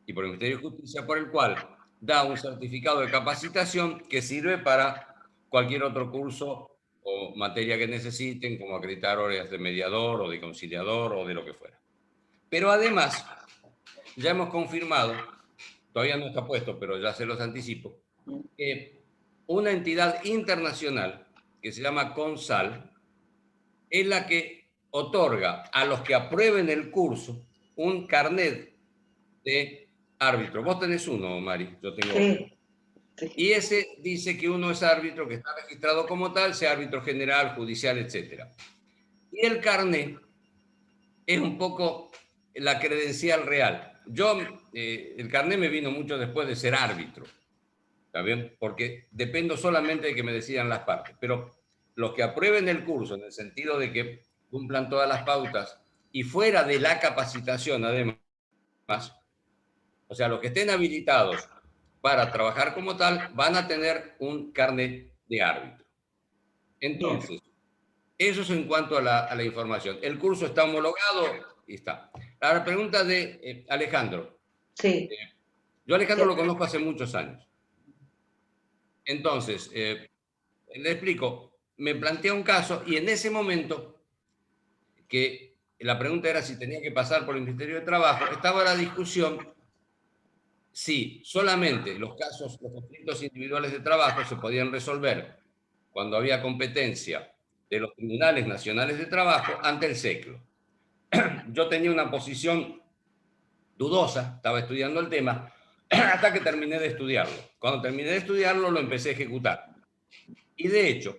y por el Ministerio de Justicia, por el cual da un certificado de capacitación que sirve para cualquier otro curso o materia que necesiten, como acreditar horas de mediador o de conciliador o de lo que fuera. Pero además, ya hemos confirmado, todavía no está puesto, pero ya se los anticipo, que una entidad internacional que se llama CONSAL es la que otorga a los que aprueben el curso un carnet de árbitro. Vos tenés uno, Mari, yo tengo otro. Sí, sí. Y ese dice que uno es árbitro, que está registrado como tal, sea árbitro general, judicial, etc. Y el carnet es un poco la credencial real. Yo, el carnet me vino mucho después de ser árbitro, ¿está bien? Porque dependo solamente de que me decidan las partes. Pero los que aprueben el curso, en el sentido de que cumplan todas las pautas, y fuera de la capacitación, además, o sea, los que estén habilitados para trabajar como tal, van a tener un carnet de árbitro. Bien, Entonces, eso es en cuanto a la información. El curso está homologado y está. La pregunta de Alejandro. sí, Yo a sí, Alejandro lo conozco hace muchos años. Entonces, le explico, me plantea un caso y en ese momento, que la pregunta era si tenía que pasar por el Ministerio de Trabajo, estaba la discusión si solamente los casos, los conflictos individuales de trabajo se podían resolver cuando había competencia de los tribunales nacionales de trabajo ante el SECLO. Yo tenía una posición dudosa, estaba estudiando el tema, hasta que terminé de estudiarlo. Cuando terminé de estudiarlo, lo empecé a ejecutar. Y de hecho,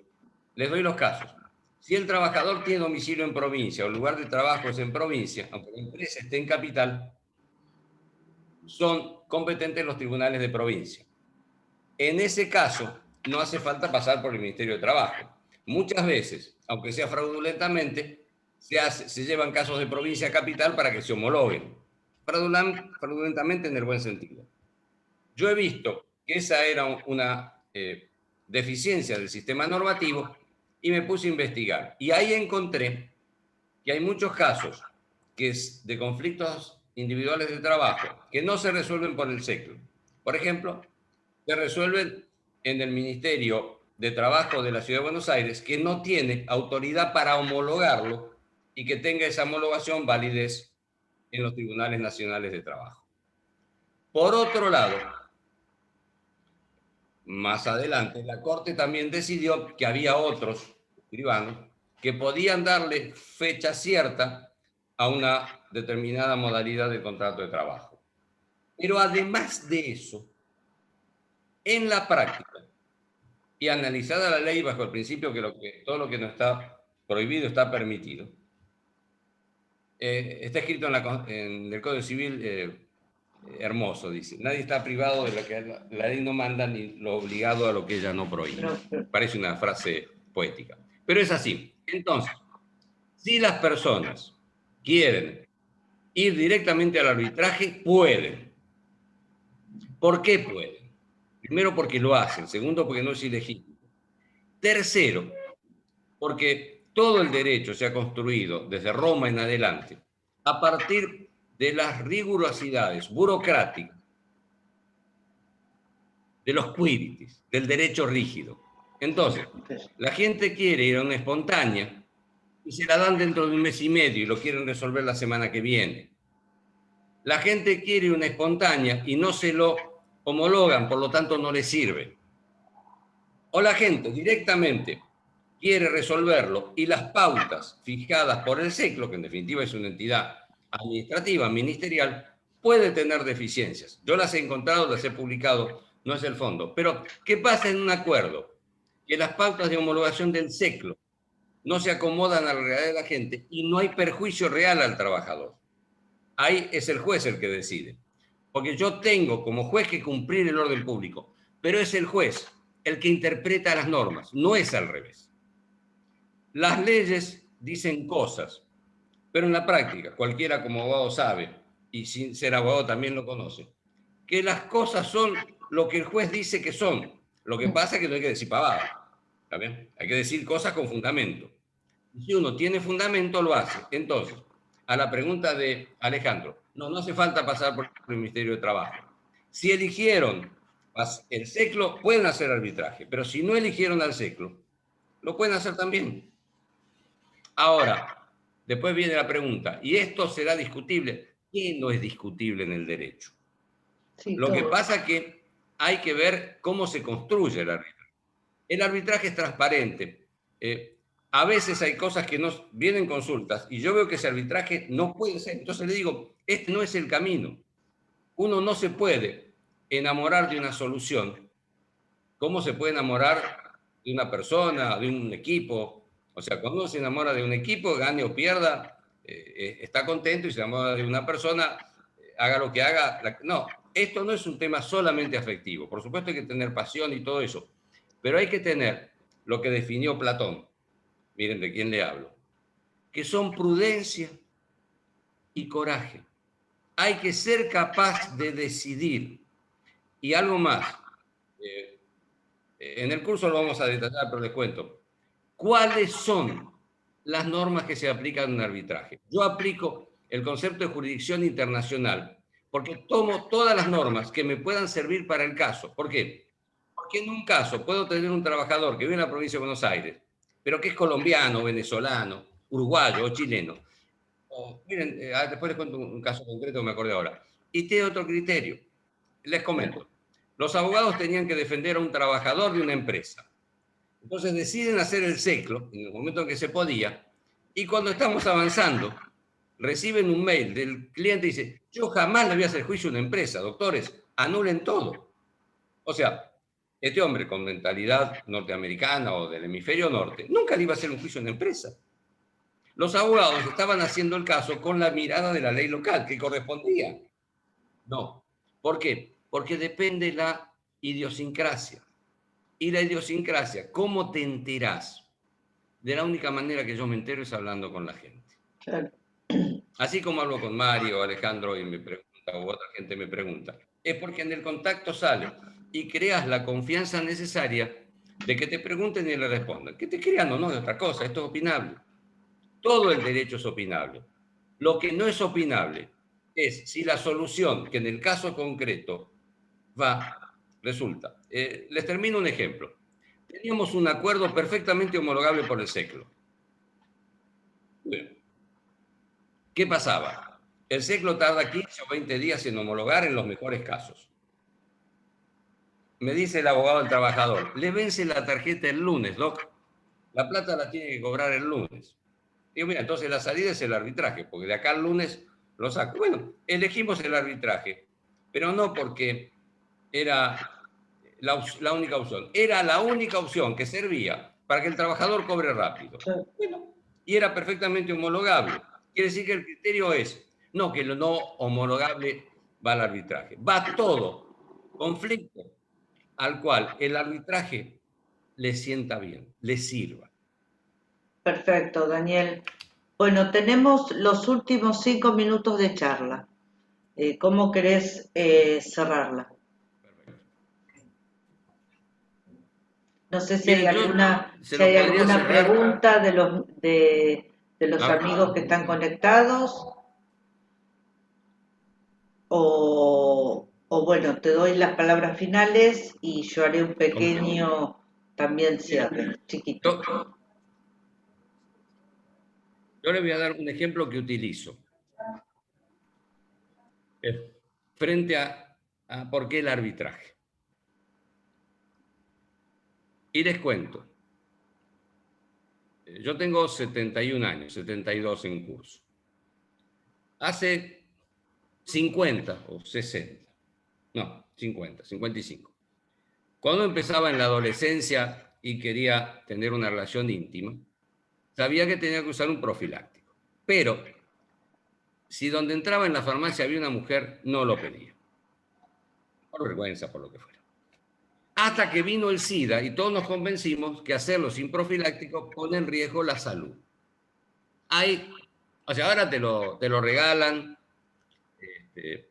les doy los casos. Si el trabajador tiene domicilio en provincia o el lugar de trabajo es en provincia, aunque la empresa esté en capital, son competentes los tribunales de provincia. En ese caso, no hace falta pasar por el Ministerio de Trabajo. Muchas veces, aunque sea fraudulentamente, se llevan casos de provincia a capital para que se homologuen. Fraudulentamente en el buen sentido. Yo he visto que esa era una deficiencia del sistema normativo y me puse a investigar. Y ahí encontré que hay muchos casos que es de conflictos individuales de trabajo que no se resuelven por el SECLO. Por ejemplo, se resuelven en el Ministerio de Trabajo de la Ciudad de Buenos Aires, que no tiene autoridad para homologarlo y que tenga esa homologación validez en los tribunales nacionales de trabajo. Por otro lado, más adelante, la Corte también decidió que había otros escribanos que podían darle fecha cierta a una determinada modalidad de contrato de trabajo. Pero además de eso, en la práctica, y analizada la ley bajo el principio que todo lo que no está prohibido está permitido, está escrito en el Código Civil, hermoso, dice, nadie está privado de lo que la ley no manda ni lo obligado a lo que ella no prohíbe. Parece una frase poética, pero es así. Entonces, si las personas quieren ir directamente al arbitraje, pueden. ¿Por qué pueden? Primero, porque lo hacen. Segundo, porque no es ilegítimo. Tercero, porque todo el derecho se ha construido desde Roma en adelante a partir de las rigurosidades burocráticas, de los quiritis, del derecho rígido. Entonces, la gente quiere ir a una espontánea y se la dan dentro de un mes y medio y lo quieren resolver la semana que viene. La gente quiere una espontánea y no se lo homologan, por lo tanto no le sirve. O la gente directamente quiere resolverlo y las pautas fijadas por el SECLO, que en definitiva es una entidad administrativa, ministerial, puede tener deficiencias. Yo las he encontrado, las he publicado, no es el fondo. Pero, ¿qué pasa en un acuerdo? Que las pautas de homologación del SECLO no se acomodan a la realidad de la gente y no hay perjuicio real al trabajador. Ahí es el juez el que decide. Porque yo tengo como juez que cumplir el orden público, pero es el juez el que interpreta las normas, no es al revés. Las leyes dicen cosas, pero en la práctica, cualquiera como abogado sabe, y sin ser abogado también lo conoce, que las cosas son lo que el juez dice que son. Lo que pasa es que no hay que decir pavada. ¿Está bien? Hay que decir cosas con fundamento. Y si uno tiene fundamento, lo hace. Entonces, a la pregunta de Alejandro, no hace falta pasar por el Ministerio de Trabajo. Si eligieron el SECLO, pueden hacer arbitraje, pero si no eligieron al SECLO, lo pueden hacer también. Ahora, después viene la pregunta, ¿y esto será discutible? ¿Qué no es discutible en el derecho? Sí, lo que pasa es que hay que ver cómo se construye el arbitraje. El arbitraje es transparente. A veces hay cosas que nos vienen consultas y yo veo que ese arbitraje no puede ser. Entonces le digo, este no es el camino. Uno no se puede enamorar de una solución. ¿Cómo se puede enamorar de una persona, de un equipo? O sea, cuando uno se enamora de un equipo, gane o pierda, está contento, y se enamora de una persona, haga lo que haga. No, esto no es un tema solamente afectivo. Por supuesto hay que tener pasión y todo eso, pero hay que tener lo que definió Platón. Miren de quién le hablo. Que son prudencia y coraje. Hay que ser capaz de decidir. Y algo más. En el curso lo vamos a detallar, pero les cuento. ¿Cuáles son las normas que se aplican en arbitraje? Yo aplico el concepto de jurisdicción internacional porque tomo todas las normas que me puedan servir para el caso. ¿Por qué? Porque en un caso puedo tener un trabajador que vive en la provincia de Buenos Aires, pero que es colombiano, venezolano, uruguayo o chileno. Miren, después les cuento un caso concreto que me acordé ahora. Y tiene otro criterio. Les comento. Los abogados tenían que defender a un trabajador de una empresa. Entonces deciden hacer el SECLO en el momento en que se podía, y cuando estamos avanzando, reciben un mail del cliente y dice, yo jamás le voy a hacer juicio a una empresa, doctores, anulen todo. O sea, este hombre con mentalidad norteamericana o del hemisferio norte, nunca le iba a hacer un juicio a una empresa. Los abogados estaban haciendo el caso con la mirada de la ley local, que correspondía. No. ¿Por qué? Porque depende la idiosincrasia. Y la idiosincrasia, ¿cómo te enterás? De la única manera que yo me entero es hablando con la gente. Claro. Así como hablo con Mario, Alejandro y me pregunta, o otra gente me pregunta, es porque en el contacto sale y creas la confianza necesaria de que te pregunten y le respondan. Que te crean o no de otra cosa, esto es opinable. Todo el derecho es opinable. Lo que no es opinable es si la solución, que en el caso concreto resulta. Les termino un ejemplo. Teníamos un acuerdo perfectamente homologable por el SECLO. Bueno, ¿qué pasaba? El SECLO tarda 15 o 20 días en homologar en los mejores casos. Me dice el abogado del trabajador, le vence la tarjeta el lunes, Doc. la plata la tiene que cobrar el lunes. Digo, mira, entonces la salida es el arbitraje, porque de acá al lunes lo saco. Bueno, elegimos el arbitraje, pero no porque era la única opción. Era la única opción que servía para que el trabajador cobre rápido. Bueno, y era perfectamente homologable. Quiere decir que el criterio es, no que lo no homologable va al arbitraje, va todo conflicto al cual el arbitraje le sienta bien, le sirva. Perfecto, Daniel. Bueno, tenemos los últimos 5 minutos de charla. ¿Cómo querés cerrarla? No sé si hay Miren, yo alguna, se si lo hay podría alguna cerrar. pregunta de los A ver, amigos que están conectados. O bueno, te doy las palabras finales y yo haré un pequeño también cierre, chiquito. yo le voy a dar un ejemplo que utilizo frente a por qué el arbitraje. Y les cuento. Yo tengo 71 años, 72 en curso. Hace 50 o 60, no, 50, 55. Cuando empezaba en la adolescencia y quería tener una relación íntima, sabía que tenía que usar un profiláctico. Pero si donde entraba en la farmacia había una mujer, no lo pedía. Por vergüenza, por lo que fuera. Hasta que vino el SIDA y todos nos convencimos que hacerlo sin profiláctico pone en riesgo la salud. O sea, ahora te lo regalan, este,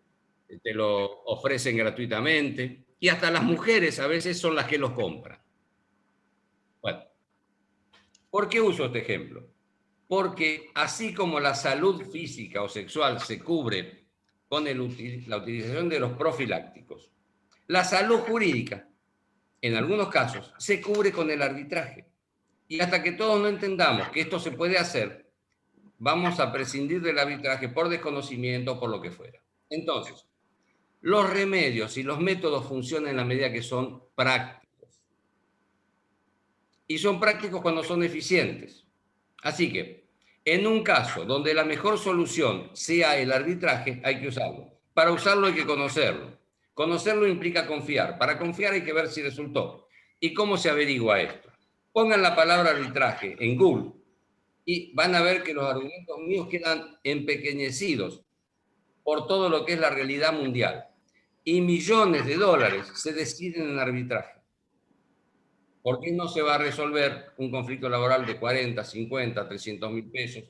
te lo ofrecen gratuitamente y hasta las mujeres a veces son las que los compran. Bueno, ¿por qué uso este ejemplo? Porque así como la salud física o sexual se cubre con la utilización de los profilácticos, la salud jurídica, en algunos casos, se cubre con el arbitraje. Y hasta que todos no entendamos que esto se puede hacer, vamos a prescindir del arbitraje por desconocimiento o por lo que fuera. Entonces, los remedios y los métodos funcionan en la medida que son prácticos. Y son prácticos cuando son eficientes. Así que, en un caso donde la mejor solución sea el arbitraje, hay que usarlo. Para usarlo hay que conocerlo. Conocerlo implica confiar. Para confiar hay que ver si resultó. ¿Y cómo se averigua esto? Pongan la palabra arbitraje en Google y van a ver que los argumentos míos quedan empequeñecidos por todo lo que es la realidad mundial. Y millones de dólares se deciden en arbitraje. ¿Por qué no se va a resolver un conflicto laboral de 40, 50, 300 mil pesos?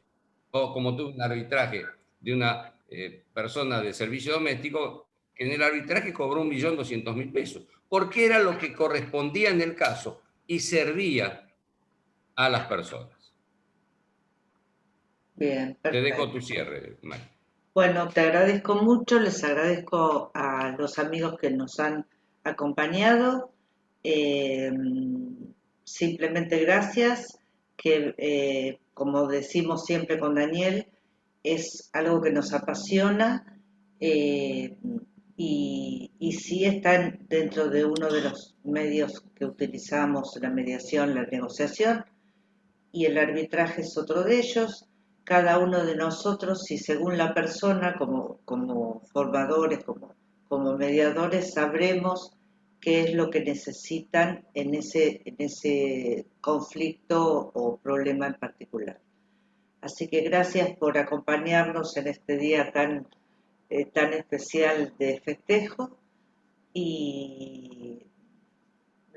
O como tuve un arbitraje de una persona de servicio doméstico que en el arbitraje cobró 1.200.000 pesos, porque era lo que correspondía en el caso y servía a las personas. Bien, Te dejo perfecto. tu cierre, Mari. Bueno, te agradezco mucho, les agradezco a los amigos que nos han acompañado. Eh, Simplemente gracias, que como decimos siempre con Daniel, es algo que nos apasiona eh, y sí está dentro de uno de los medios que utilizamos, la mediación, la negociación, y el arbitraje es otro de ellos. Cada uno de nosotros, si según la persona, como formadores, como mediadores, sabremos qué es lo que necesitan en ese conflicto o problema en particular. Así que gracias por acompañarnos en este día tan especial de festejo y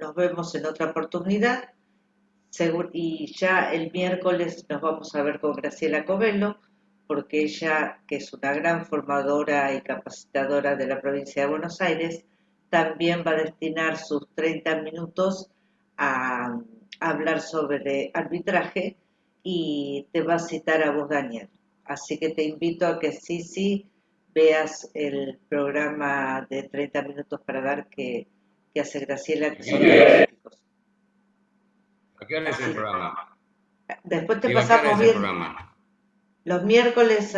nos vemos en otra oportunidad. Y ya el miércoles nos vamos a ver con Graciela Covelo, porque ella, que es una gran formadora y capacitadora de la provincia de Buenos Aires, también va a destinar sus 30 minutos a hablar sobre arbitraje y te va a citar a vos, Daniel. Así que te invito a que sí veas el programa de 30 minutos para dar que hace Graciela, que son magníficos. ¿A qué hora es el programa? Después te Digo, ¿a qué hora pasamos es el bien programa? los miércoles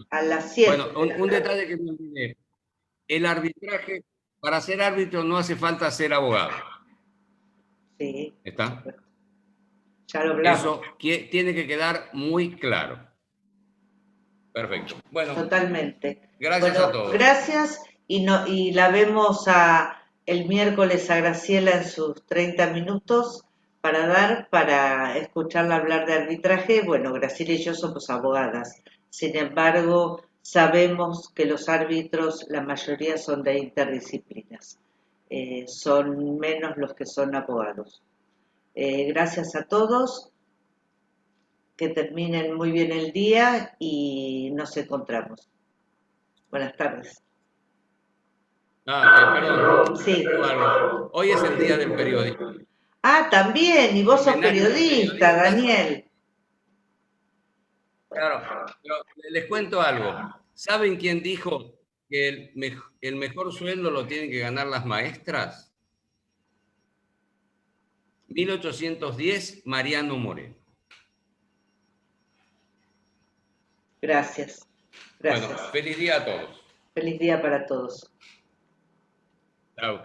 a las 7. Bueno, un detalle que me olvidé. El arbitraje, para ser árbitro no hace falta ser abogado. Sí, por ¿Está? supuesto. Ya lo hablamos. Eso tiene que quedar muy claro. Perfecto. Bueno, Totalmente. gracias Bueno, a todos. gracias y la vemos el miércoles a Graciela en sus 30 minutos para escucharla hablar de arbitraje. Bueno, Graciela y yo somos abogadas. Sin embargo, sabemos que los árbitros, la mayoría son de interdisciplinas. Son menos los que son abogados. Gracias a todos, que terminen muy bien el día y nos encontramos. Buenas tardes. Perdón, Sí. algo. Hoy es el Día del Periodista. Ah, también, y vos sos Homenaje a los periodista, periodistas. Daniel. Claro, pero les cuento algo. ¿Saben quién dijo que el mejor sueldo lo tienen que ganar las maestras? 1810, Mariano Moreno. Gracias, Bueno, gracias. feliz día a todos. Feliz día para todos. Chao.